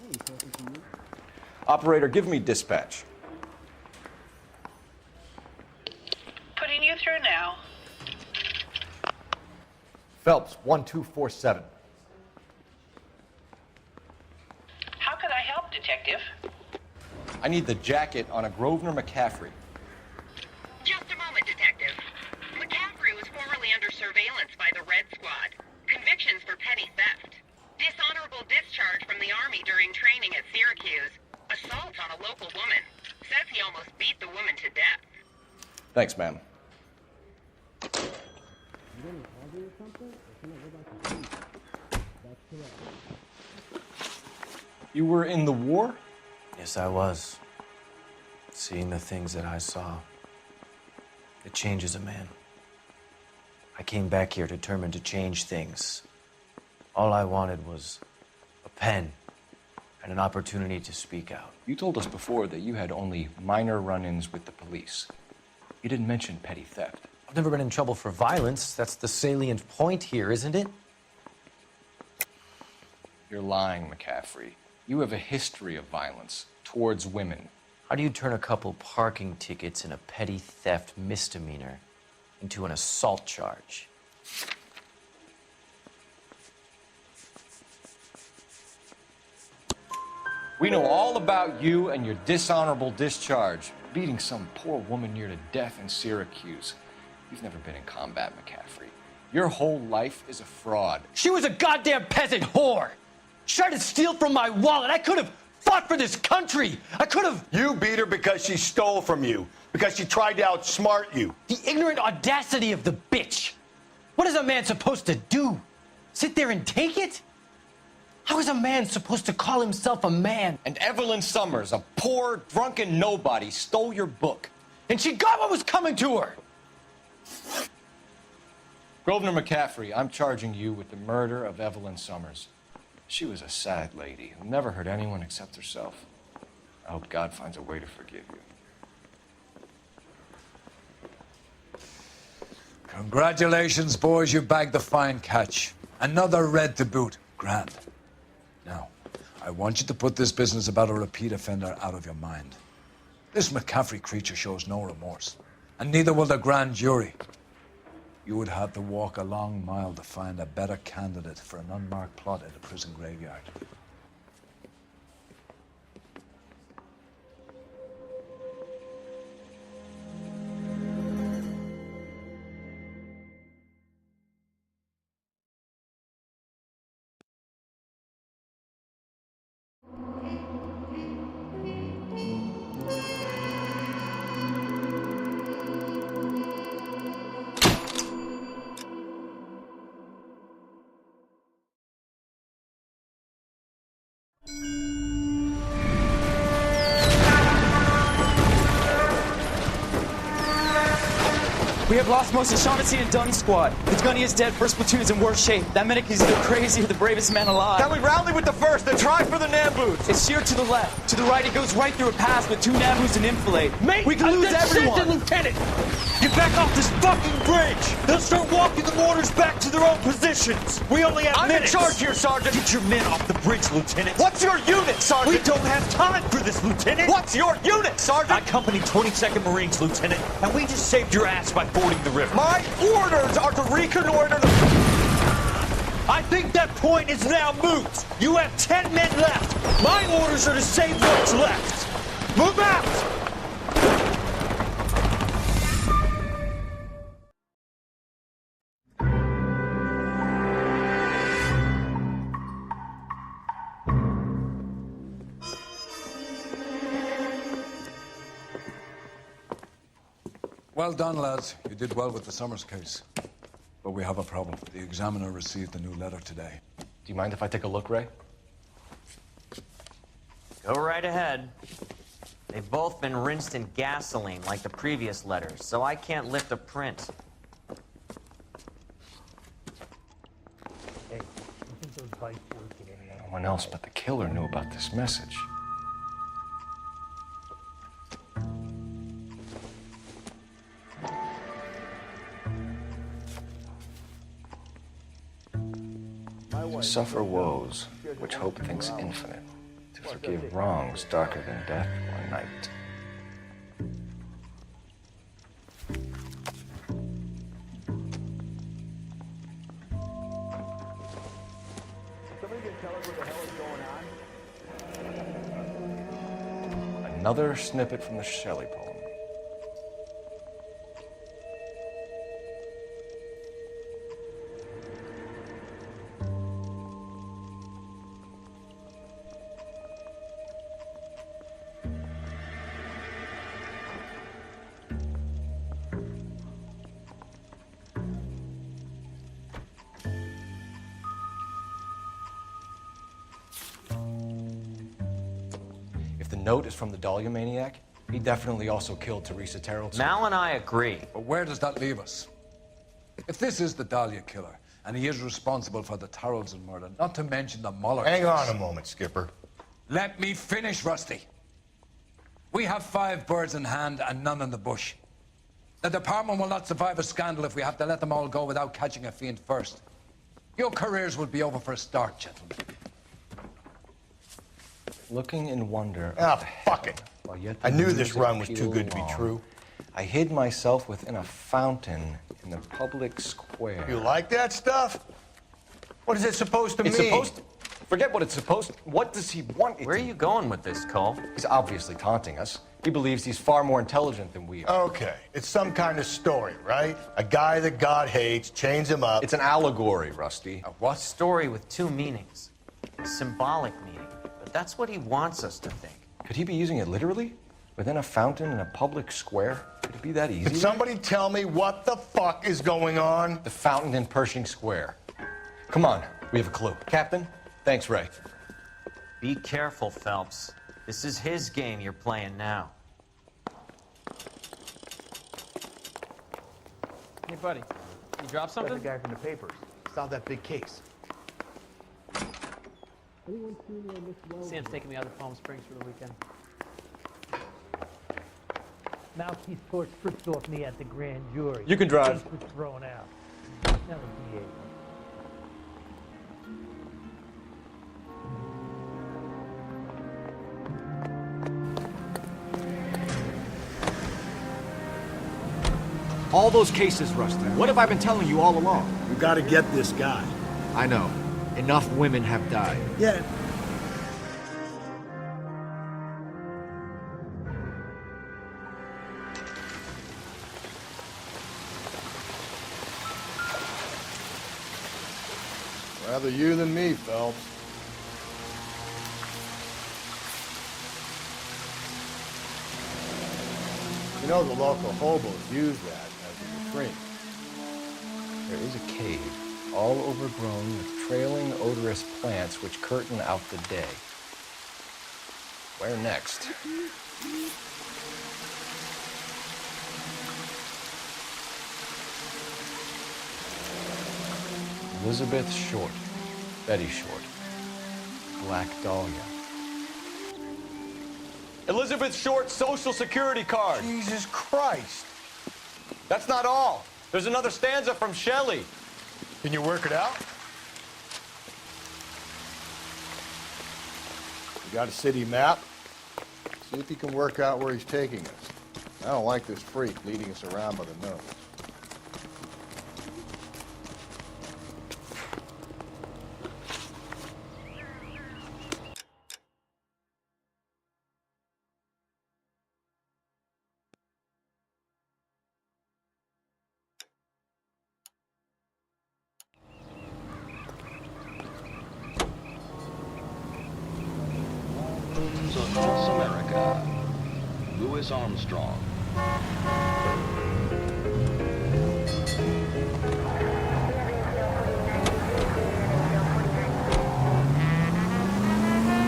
he's talking to you. Operator, give me dispatch. Putting you through now. Phelps, 1247. How could I help, Detective? I need the jacket on a Grosvenor McCaffrey. Just a moment, Detective. McCaffrey was formerly under surveillance by the Red Squad. Convictions for petty theft. Dishonorable discharge from the Army during training at Syracuse. Assault on a local woman. Says he almost beat the woman to death. Thanks, ma'am. You getting hungry or something? Or can I go back to sleep? That's correct. You were in the war? Yes, I was. Seeing the things that I saw, it changes a man. I came back here determined to change things. All I wanted was a pen and an opportunity to speak out. You told us before that you had only minor run-ins with the police. You didn't mention petty theft. I've never been in trouble for violence. That's the salient point here, isn't it? You're lying, McCaffrey. You have a history of violence towards women. How do you turn a couple parking tickets and a petty theft misdemeanor into an assault charge? We know all about you and your dishonorable discharge, beating some poor woman near to death in Syracuse. You've never been in combat, McCaffrey. Your whole life is a fraud. She was a goddamn peasant whore! She tried to steal from my wallet. I could have fought for this country. I could have... You beat her because she stole from you, because she tried to outsmart you. The ignorant audacity of the bitch. What is a man supposed to do? Sit there and take it? How is a man supposed to call himself a man? And Evelyn Summers, a poor, drunken nobody, stole your book. And she got what was coming to her. Grosvenor McCaffrey, I'm charging you with the murder of Evelyn Summers. She was a sad lady who never hurt anyone except herself. I hope God finds a way to forgive you. Congratulations, boys. You bagged the fine catch. Another red to boot. Grand. Now, I want you to put this business about a repeat offender out of your mind. This McCaffrey creature shows no remorse, and neither will the grand jury. You would have to walk a long mile to find a better candidate for an unmarked plot at a prison graveyard. We have lost most of Shaughnessy and Dunn's squad. The gunny is dead, first platoon is in worse shape. That medic is either crazy or the bravest man alive. Can we rally with the first and try for the Nambus? It's sheer to the left. To the right, it goes right through a pass with 2 Nambus and enfilade. Mate, we can lose everyone. Lieutenant! Get back off this fucking bridge! They'll start walking the mortars back to their own positions! We only have minutes! I'm in charge here, Sergeant! Get your men off the bridge, Lieutenant! What's your unit, Sergeant? We don't have time for this, Lieutenant! What's your unit, Sergeant? I company 22nd Marines, Lieutenant, and we just saved your ass by fording the river. My orders are to reconnoiter the... I think that point is now moot! You have 10 men left! My orders are to save what's left! Move out! Well done, lads. You did well with the Summers case. But we have a problem. The examiner received a new letter today. Do you mind if I take a look, Ray? Go right ahead. They've both been rinsed in gasoline like the previous letters, so I can't lift a print. Hey, you think those bikes work at any No one else but the killer knew about this message. To suffer woes, which hope thinks infinite. To forgive wrongs darker than death or night. Somebody can tell us what the hell is going on? Another snippet from the Shelley poem. If the note is from the Dahlia maniac, he definitely also killed Teresa Terrell. Mal and I agree. But where does that leave us? If this is the Dahlia killer, and he is responsible for the Tarrelson murder, not to mention the Muller Hang case. on a moment, Skipper. Let me finish, Rusty. We have 5 birds in hand and none in the bush. The department will not survive a scandal if we have to let them all go without catching a fiend first. Your careers will be over for a start, gentlemen. Looking in wonder. Ah, fuck it. I knew this run was too good to be true. I hid myself within a fountain in the public square. You like that stuff? What is it supposed to mean? It's supposed to... Forget what it's supposed to... What does he want it Where are you going with this, Cole? He's obviously taunting us. He believes he's far more intelligent than we are. Okay, it's some kind of story, right? A guy that God hates, chains him up. It's an allegory, Rusty. A what? Story with 2 meanings. A symbolic meaning. But that's what he wants us to think. Could he be using it literally? Within a fountain in a public square? Could it be that easy? Can somebody tell me what the fuck is going on? The fountain in Pershing Square. Come on, we have a clue. Captain, thanks, Ray. Be careful, Phelps. This is his game you're playing now. Hey, buddy. You dropped something? The guy from the papers. Solved that big case. Anyone seen Miss Wells? Sam's taking me out to Palm Springs for the weekend. Mouthpiece torch stripped off me at the grand jury. You can drive. Case was thrown out. Now the DA. All those cases, Rusty. What have I been telling you all along? You gotta get this guy. I know. Enough women have died. Yeah. Rather you than me, Phelps. You know the local hobos use that as a retreat. There is a cave, all overgrown with trailing, odorous plants which curtain out the day. Where next? Elizabeth Short, Betty Short, Black Dahlia. Elizabeth Short's social security card. Jesus Christ. That's not all. There's another stanza from Shelley. Can you work it out? You got a city map? See if you can work out where he's taking us. I don't like this freak leading us around by the nose. Across America. Louis Armstrong.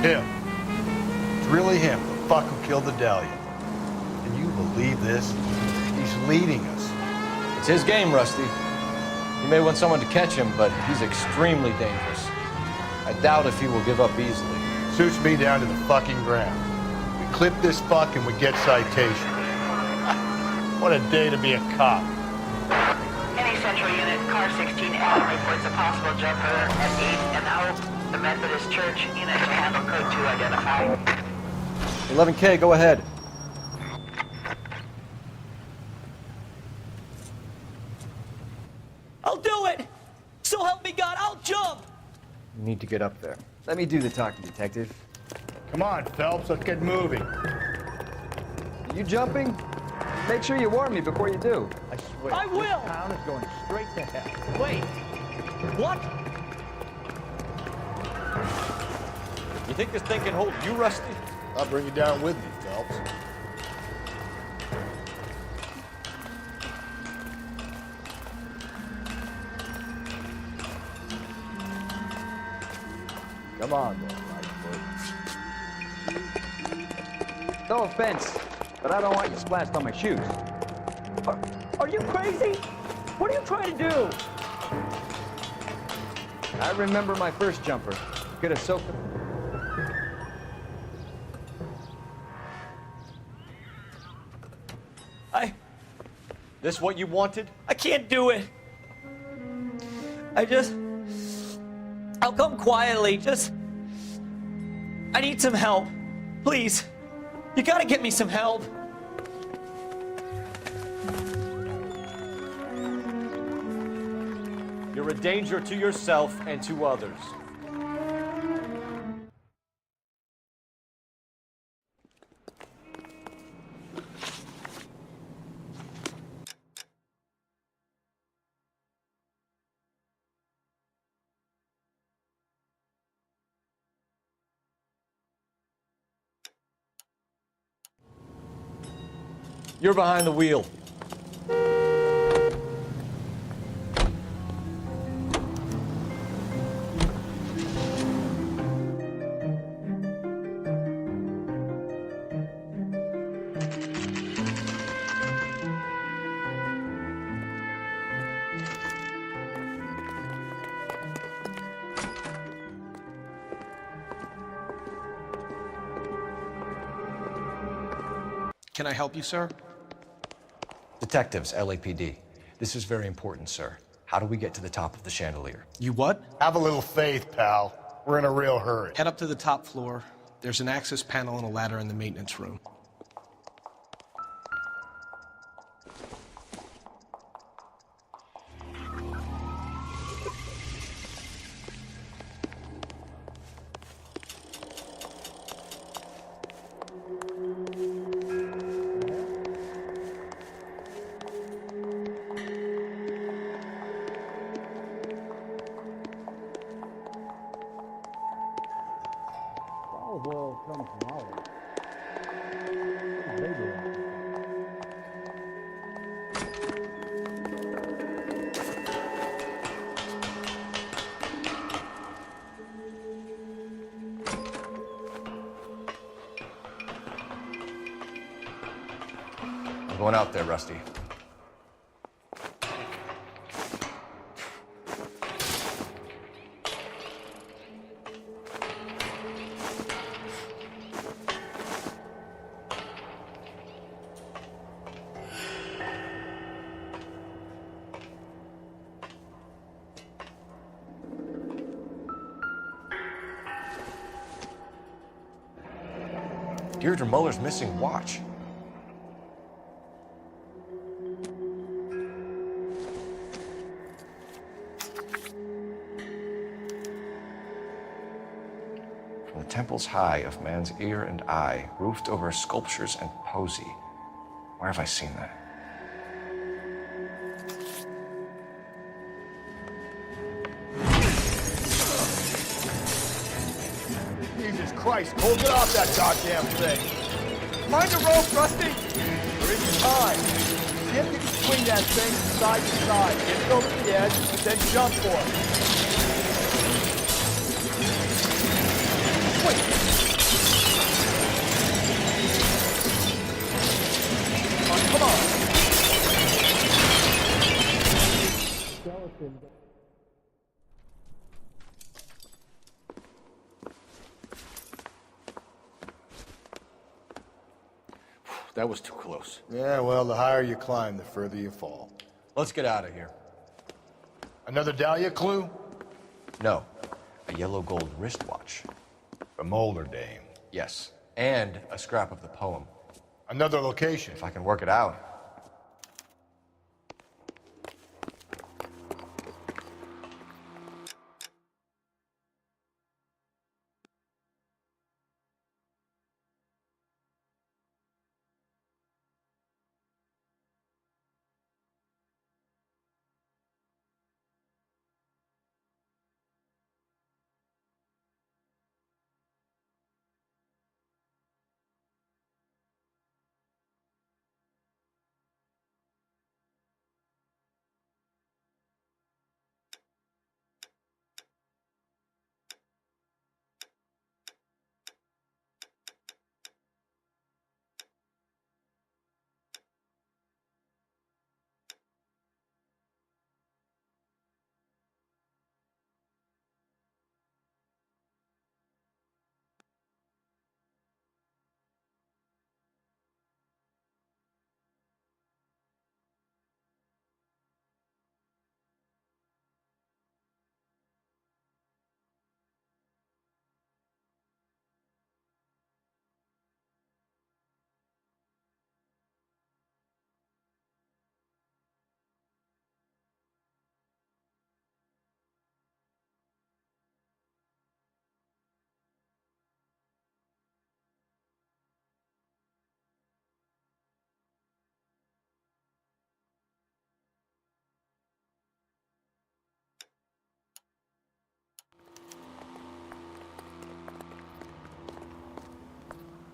Him. It's really him, the fuck who killed the Dahlia. Can you believe this? He's leading us. It's his game, Rusty. He may want someone to catch him, but he's extremely dangerous. I doubt if he will give up easily. Suits me down to the fucking ground. We clip this fuck and we get citation. What a day to be a cop. Any central unit, car 16L reports a possible jumper at 8 and out. The Methodist Church unit to handle code 2 identified. 11K, go ahead. I'll do it! So help me God, I'll jump! You need to get up there. Let me do the talking, Detective. Come on, Phelps, let's get moving. Are you jumping? Make sure you warn me before you do. I swear. I will! This town is going straight to hell. Wait, what? You think this thing can hold you, Rusty? I'll bring you down with me, Phelps. Come on, then, Lightfoot. No offense, but I don't want you splashed on my shoes. Are you crazy? What are you trying to do? I remember my first jumper. Could have soaked them. This what you wanted? I can't do it. I'll come quietly, I need some help. Please. You gotta get me some help. You're a danger to yourself and to others. You're behind the wheel. Can I help you, sir? Detectives, LAPD. This is very important, sir. How do we get to the top of the chandelier? You what? Have a little faith, pal. We're in a real hurry. Head up to the top floor. There's an access panel and a ladder in the maintenance room. Olive oil comes from olives. They do it. I'm going out there, Rusty. Deirdre Muller's missing watch. From the temples high of man's ear and eye, roofed over sculptures and poesy. Where have I seen that? Jesus Christ, hold it off that goddamn thing. Mind the rope, Rusty. There isn't time. See if you can swing that thing side to side. Get it over the edge, then jump for it. Wait. Come on. Skeleton. That was too close. Yeah, well, the higher you climb, the further you fall. Let's get out of here. Another Dahlia clue? No. A yellow gold wristwatch. A Molder dame. Yes. And a scrap of the poem. Another location. If I can work it out.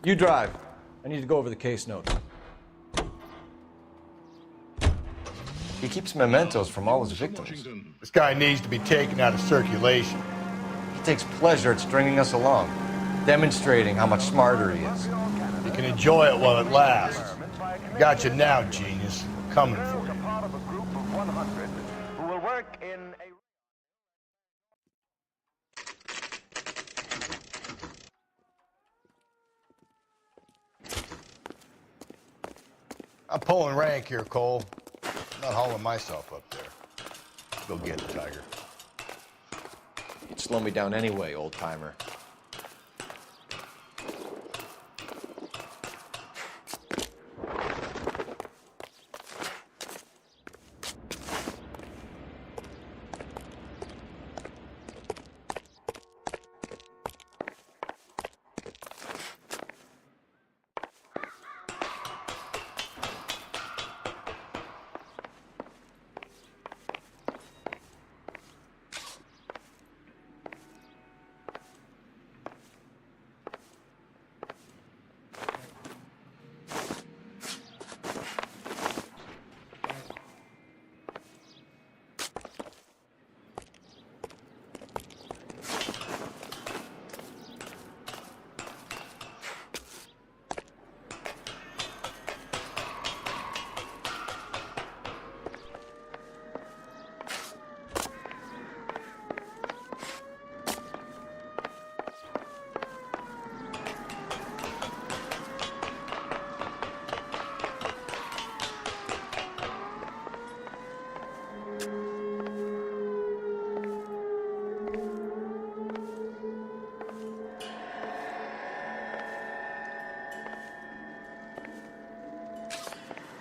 You drive. I need to go over the case notes. He keeps mementos from all his victims. This guy needs to be taken out of circulation. He takes pleasure at stringing us along, demonstrating how much smarter he is. You can enjoy it while it lasts. Got you now, genius. Coming for you. Part of a group of 100 who will work in a... I'm pulling rank here, Cole. I'm not hauling myself up there. Go get it, Tiger. You'd slow me down anyway, old-timer.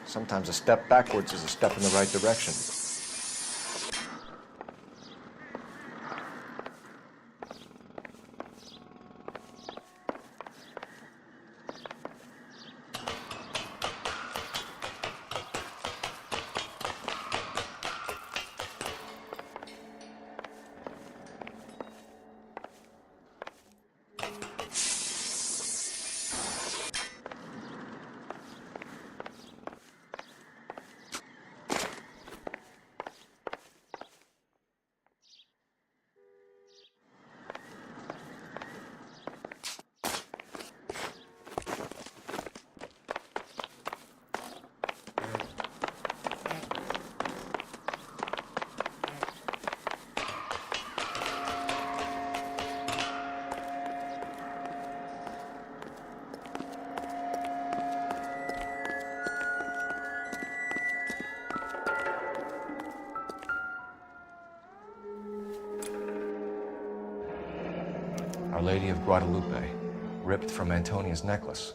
Sometimes a step backwards is a step in the right direction. Our Lady of Guadalupe, ripped from Antonia's necklace.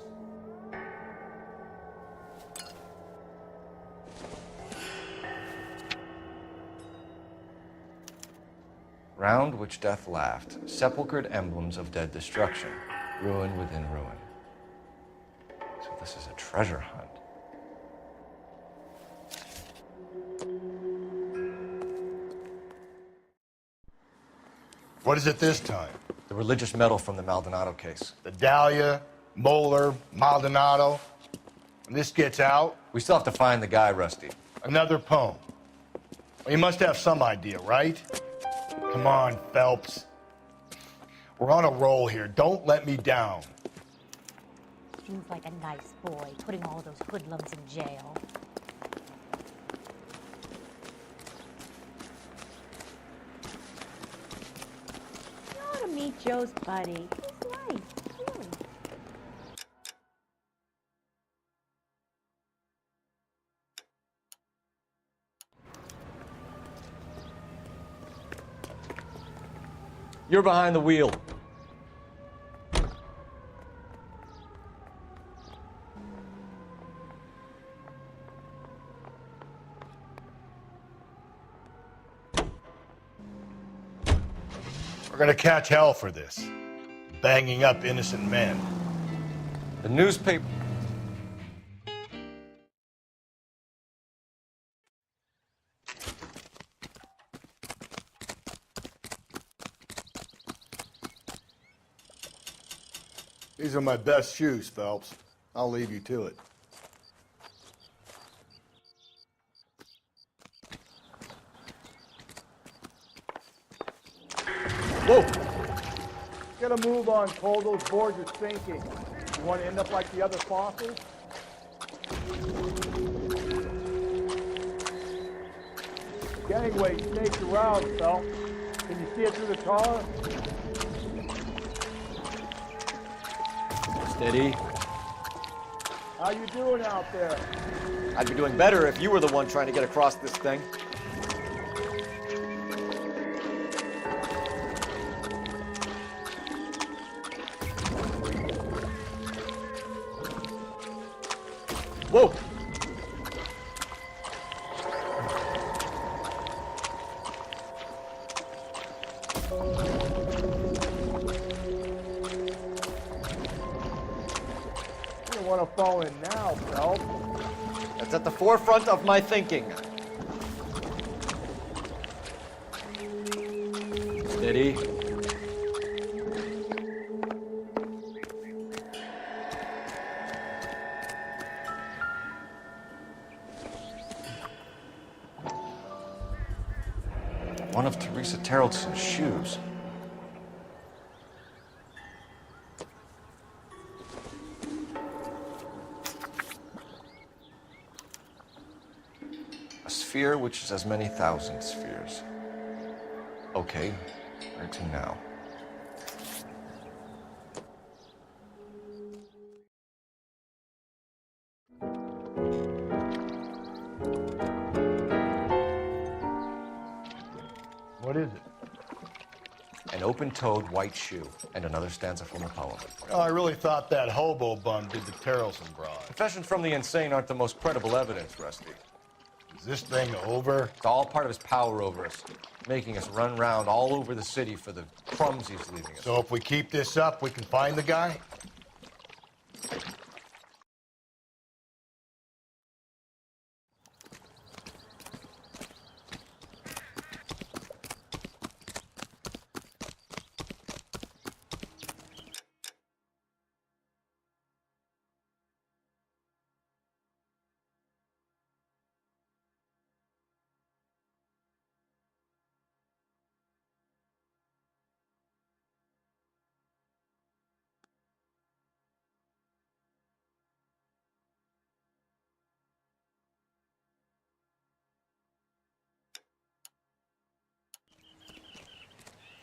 Round which death laughed, sepulchred emblems of dead destruction, ruin within ruin. So this is a treasure hunt. What is it this time? The religious medal from the Maldonado case. The Dahlia, Moeller, Maldonado. When this gets out... We still have to find the guy, Rusty. Another poem. Well, you must have some idea, right? Come on, Phelps. We're on a roll here. Don't let me down. Seems like a nice boy, putting all those hoodlums in jail. You ought to meet Joe's buddy. He's nice, really. You're behind the wheel. We're gonna catch hell for this. Banging up innocent men. The newspaper... These are my best shoes, Phelps. I'll leave you to it. Whoa! Get a move on, Cole. Those boards are sinking. You want to end up like the other fossils? Gangway snakes around, Phelps. Can you see it through the tar? Steady. How you doing out there? I'd be doing better if you were the one trying to get across this thing. Whoa! You don't want to fall in now, Phelps. That's at the forefront of my thinking. Steady. One of Teresa Terrelton's shoes. A sphere which is as many thousand spheres. Okay, where to now? What is it? An open-toed white shoe, and another stanza from a poem. Oh, I really thought that hobo bum did the Terrelson broad. Confessions from the insane aren't the most credible evidence, Rusty. Is this thing over? It's all part of his power over us, making us run round all over the city for the crumbs he's leaving us. So if we keep this up, we can find the guy?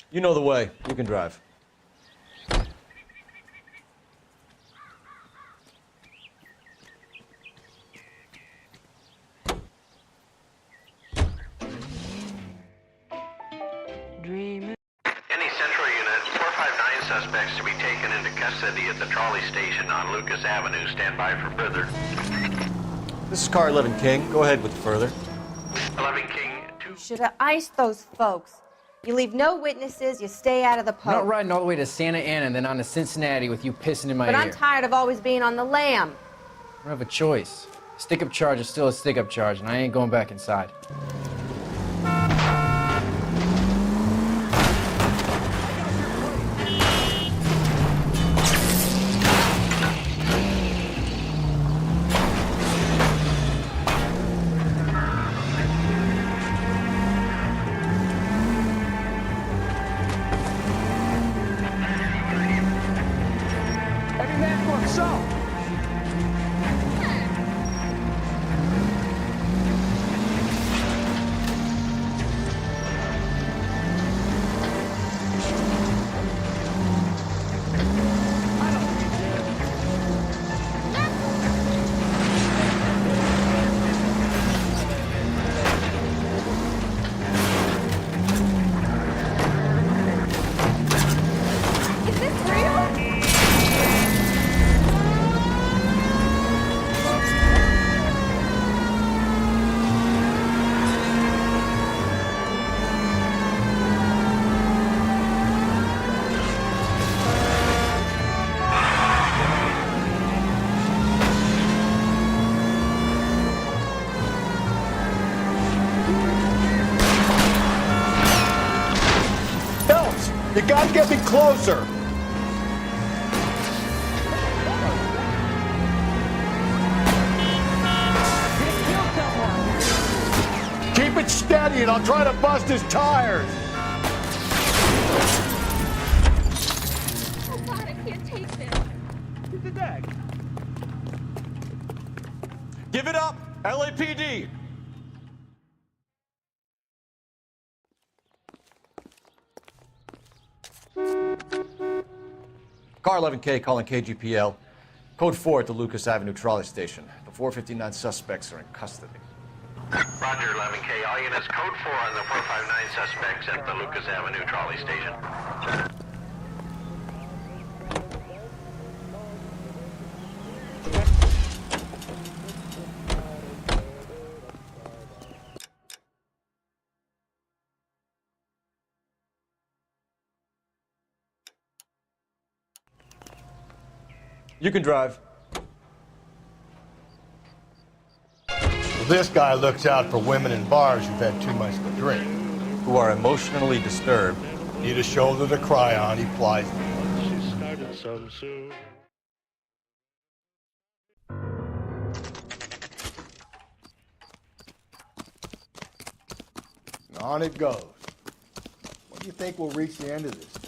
You know the way. You can drive. Any Central Unit, 459 suspects to be taken into custody at the trolley station on Lucas Avenue. Stand by for further. This is car 11 King. Go ahead with further. 11 King, You should have iced those folks. You leave no witnesses, you stay out of the I'm poke. not riding all the way to Santa Ana and then on to Cincinnati with you pissing in my But ear. I'm tired of always being on the lam. I don't have a choice. Stick-up charge is still a stick-up charge, and I ain't going back inside. Every man for himself. Is this real? Phelps, you gotta get me closer. Keep it steady and I'll try to bust his tires. Oh God, I can't take this. Who's the dag? Give it up, LAPD! Car 11K calling KGPL. Code 4 at the Lucas Avenue trolley station. The 459 suspects are in custody. Roger, 11K. All units, code 4 on the 459 suspects at the Lucas Avenue trolley station. You can drive. This guy looks out for women in bars who've had too much to drink. Who are emotionally disturbed. Need a shoulder to cry on, he plies. She started some soon. And on it goes. When do you think we'll reach the end of this thing?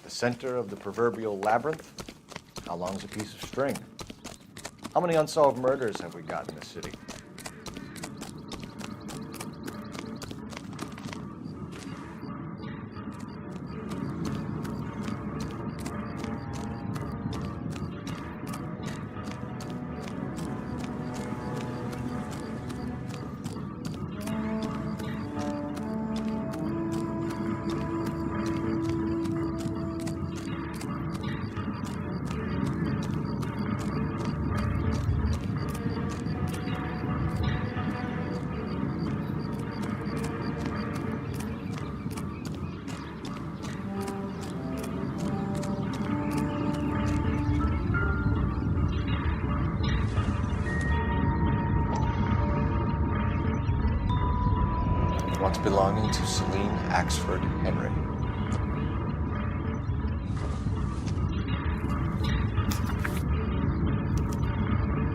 The center of the proverbial labyrinth? How long's a piece of string? How many unsolved murders have we got in this city? Once belonging to Celine Axford Henry.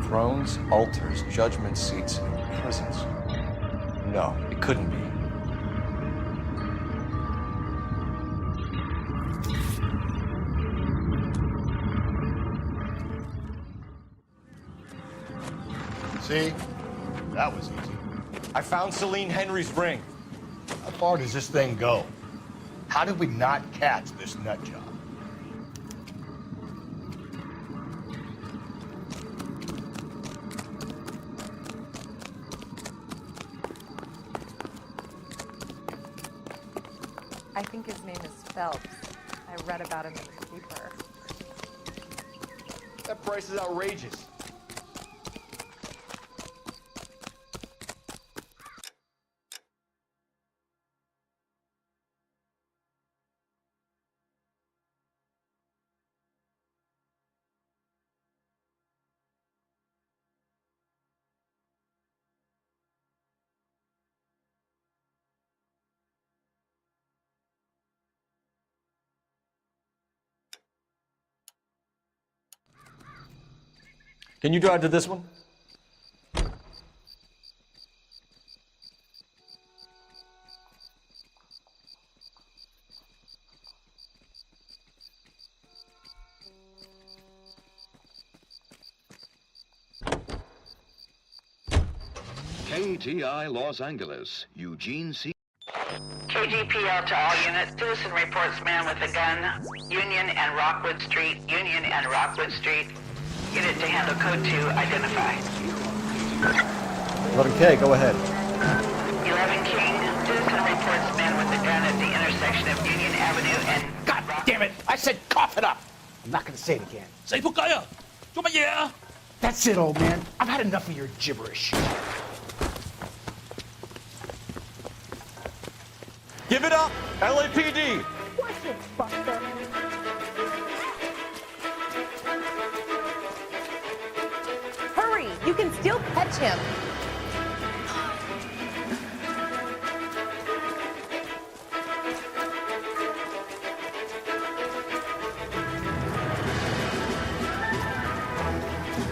Thrones, altars, judgment seats, and prisons. No, it couldn't be. See? That was easy. I found Celine Henry's ring. How far does this thing go? How did we not catch this nut job? I think his name is Phelps. I read about him in the paper. That price is outrageous. Can you drive to this one? KTI Los Angeles, Eugene C. KGPL to all units. Citizen reports man with a gun. Union and Rockwood Street. Union and Rockwood Street. Unit to handle code 2. Identify. 11K, go ahead. 11 King. Citizen reports man with a gun at the intersection of Union Avenue and... God damn it! I said cough it up! I'm not gonna say it again. Say仆街啊！做乜嘢啊？ That's it, old man. I've had enough of your gibberish. Give it up, LAPD! Watch it, Buster. Hurry! You can still catch him.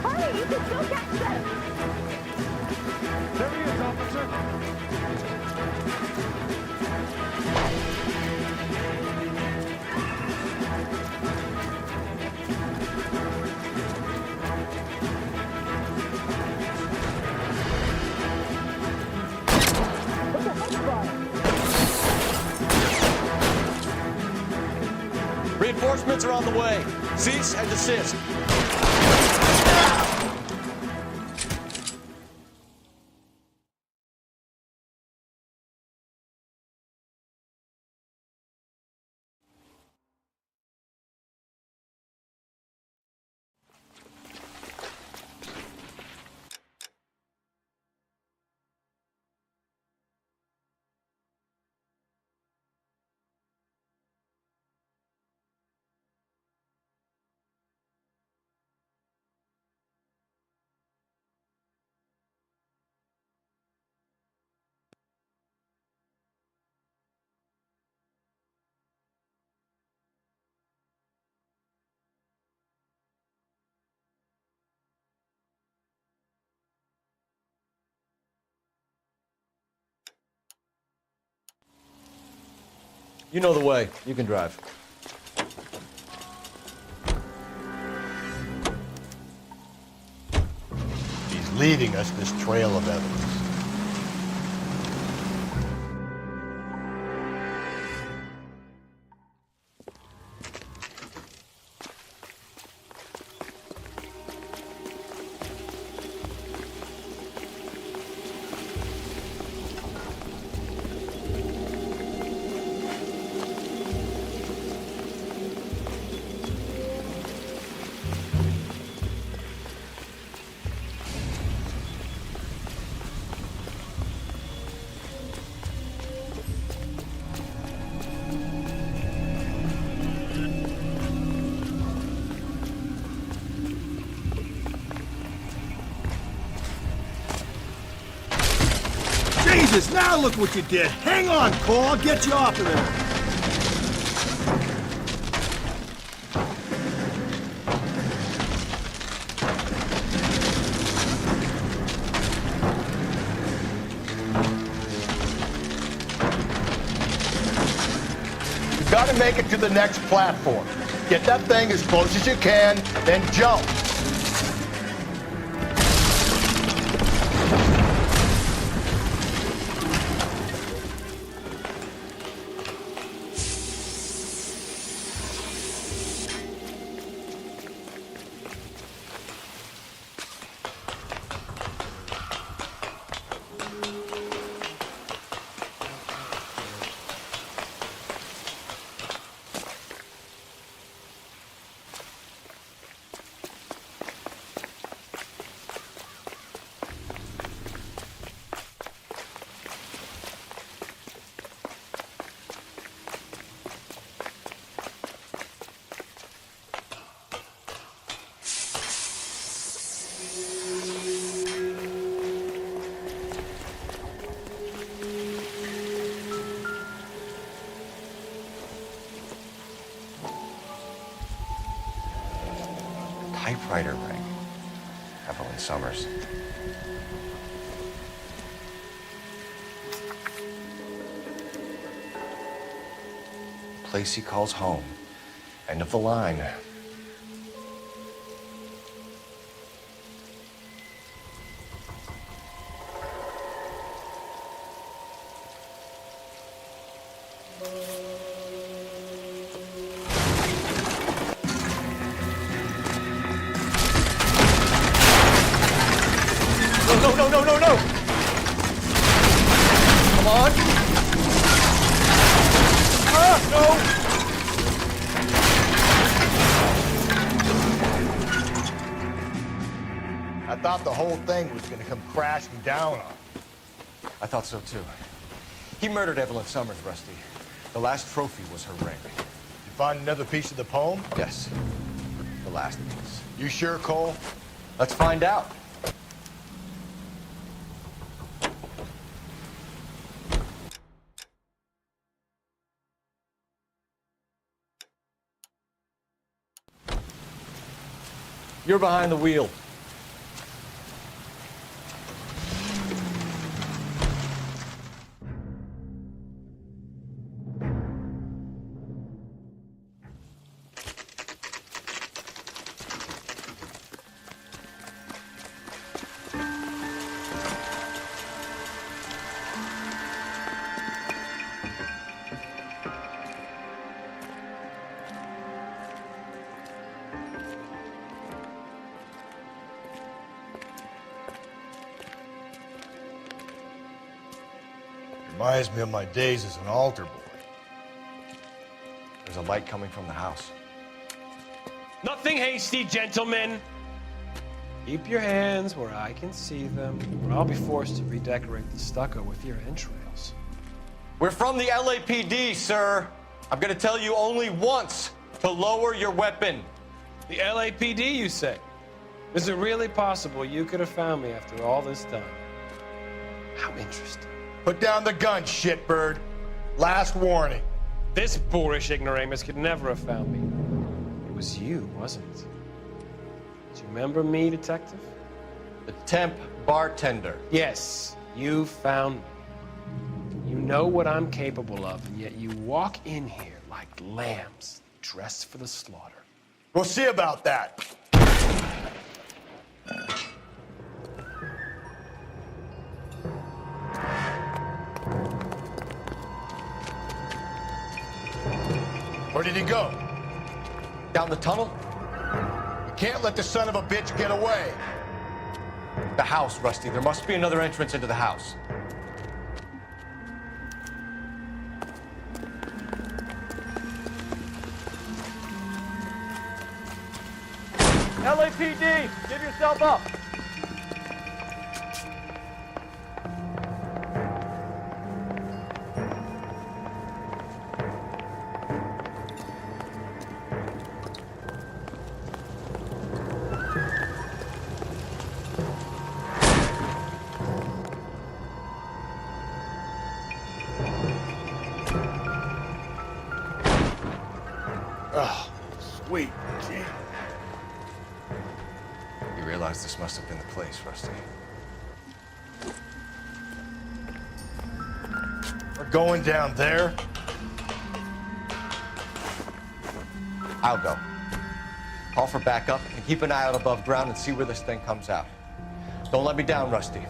Hurry! You can still catch them. There he is, officer. Meds are on the way. Cease and desist. You know the way. You can drive. He's leaving us this trail of evidence. Jesus, now look what you did. Hang on, Cole. I'll get you off of there. You gotta make it to the next platform. Get that thing as close as you can, then jump. Typewriter ring. Evelyn Summers. Place he calls home. End of the line. No! Come on! No! I thought the whole thing was gonna come crashing down on. I thought so too. He murdered Evelyn Summers, Rusty. The last trophy was her ring. You find another piece of the poem? Yes. The last piece. You sure, Cole? Let's find out. You're behind the wheel. Reminds me of my days as an altar boy. There's a light coming from the house. Nothing hasty, gentlemen. Keep your hands where I can see them, or I'll be forced to redecorate the stucco with your entrails. We're from the LAPD, sir. I'm gonna tell you only once to lower your weapon. The LAPD, you say? Is it really possible you could have found me after all this time? How interesting. Put down the gun, shitbird. Last warning. This boorish ignoramus could never have found me. It was you, wasn't it? Do you remember me, detective? The temp bartender. Yes, you found me. You know what I'm capable of, and yet you walk in here like lambs dressed for the slaughter. We'll see about that. Where did he go? Down the tunnel? You can't let the son of a bitch get away. The house, Rusty. There must be another entrance into the house. LAPD, give yourself up. Oh, sweet. Gee. You realize this must have been the place, Rusty. We're going down there. I'll go. Call for backup and keep an eye out above ground and see where this thing comes out. Don't let me down, Rusty.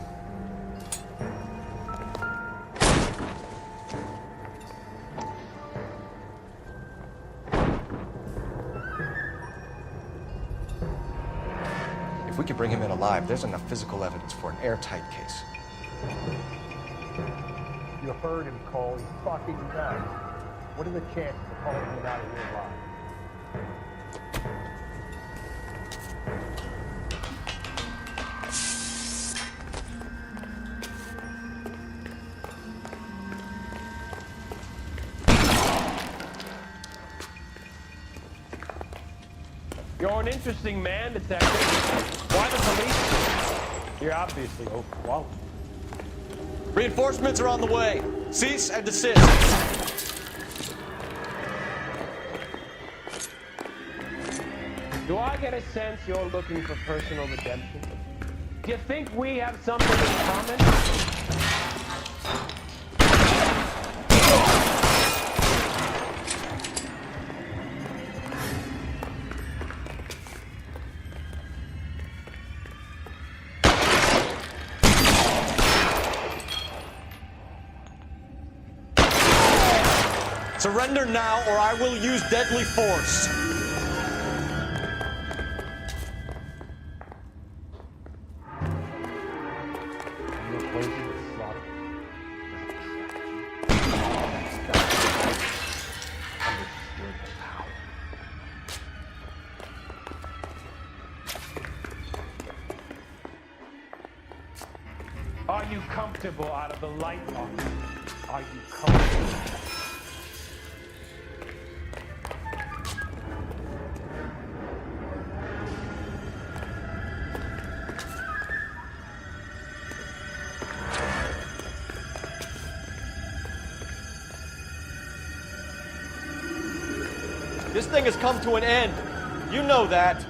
If we could bring him in alive, there's enough physical evidence for an airtight case. You heard him, Cole. He's fucking nuts. What are the chances of pulling him out of here alive? You're an interesting man, detective. Why the police? You're obviously overwhelmed. Reinforcements are on the way. Cease and desist. Do I get a sense you're looking for personal redemption? Do you think we have something in common? Surrender now, or I will use deadly force. Are you comfortable out of the light lock? Are you comfortable? This thing has come to an end. You know that.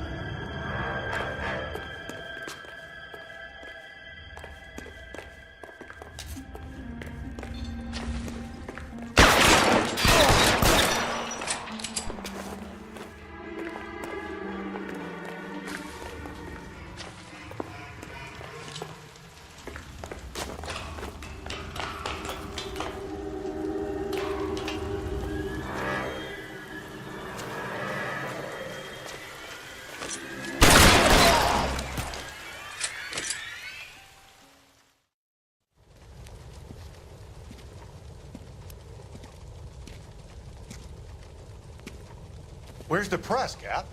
Where's the press, Cap?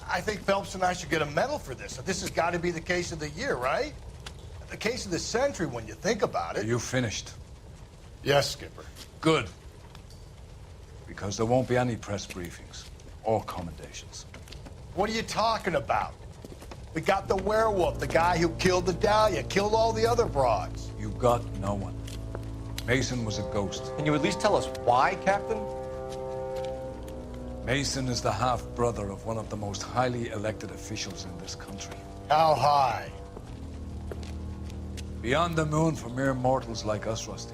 I think Phelps and I should get a medal for this. This has got to be the case of the year, right? The case of the century when you think about it. Are you finished? Yes, Skipper. Good. Because there won't be any press briefings or commendations. What are you talking about? We got the werewolf, the guy who killed the Dahlia, killed all the other broads. You got no one. Mason was a ghost. Can you at least tell us why, Captain? Mason is the half-brother of one of the most highly elected officials in this country. How high? Beyond the moon for mere mortals like us, Rusty.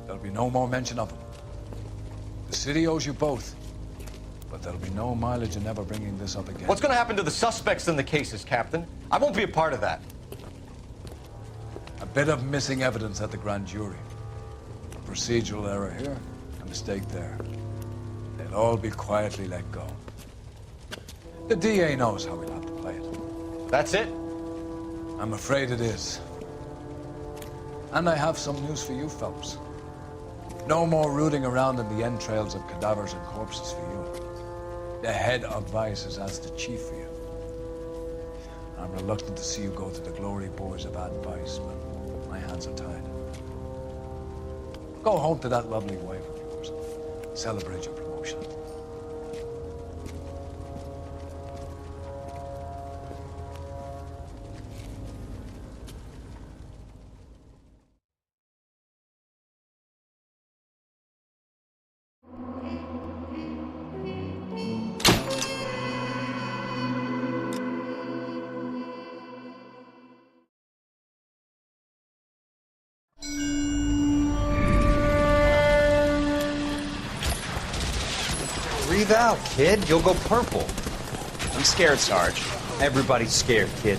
There'll be no more mention of him. The city owes you both. But there'll be no mileage in ever bringing this up again. What's going to happen to the suspects in the cases, Captain? I won't be a part of that. A bit of missing evidence at the grand jury. A procedural error here, a mistake there. They'll all be quietly let go. The DA knows how we'll have to play it. That's it? I'm afraid it is. And I have some news for you, Phelps. No more rooting around in the entrails of cadavers and corpses for you. The head of Vice has asked the chief for you. I'm reluctant to see you go to the glory boys of advice, but my hands are tied. Go home to that lovely wife of yours. Celebrate your promotion. Breathe out, kid. You'll go purple. I'm scared, Sarge. Everybody's scared, kid.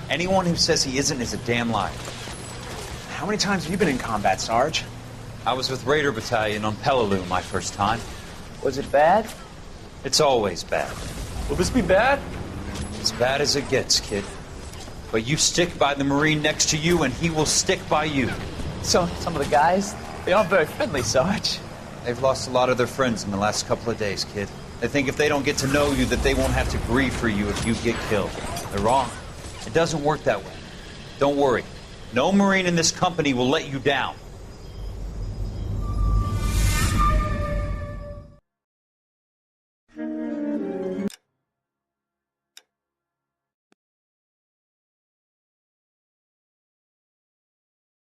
Anyone who says he isn't is a damn liar. How many times have you been in combat, Sarge? I was with Raider Battalion on Peleliu my first time. Was it bad? It's always bad. Will this be bad? As bad as it gets, kid. But you stick by the Marine next to you, and he will stick by you. So, some of the guys, they aren't very friendly, Sarge. They've lost a lot of their friends in the last couple of days, kid. They think if they don't get to know you, that they won't have to grieve for you if you get killed. They're wrong. It doesn't work that way. Don't worry. No Marine in this company will let you down.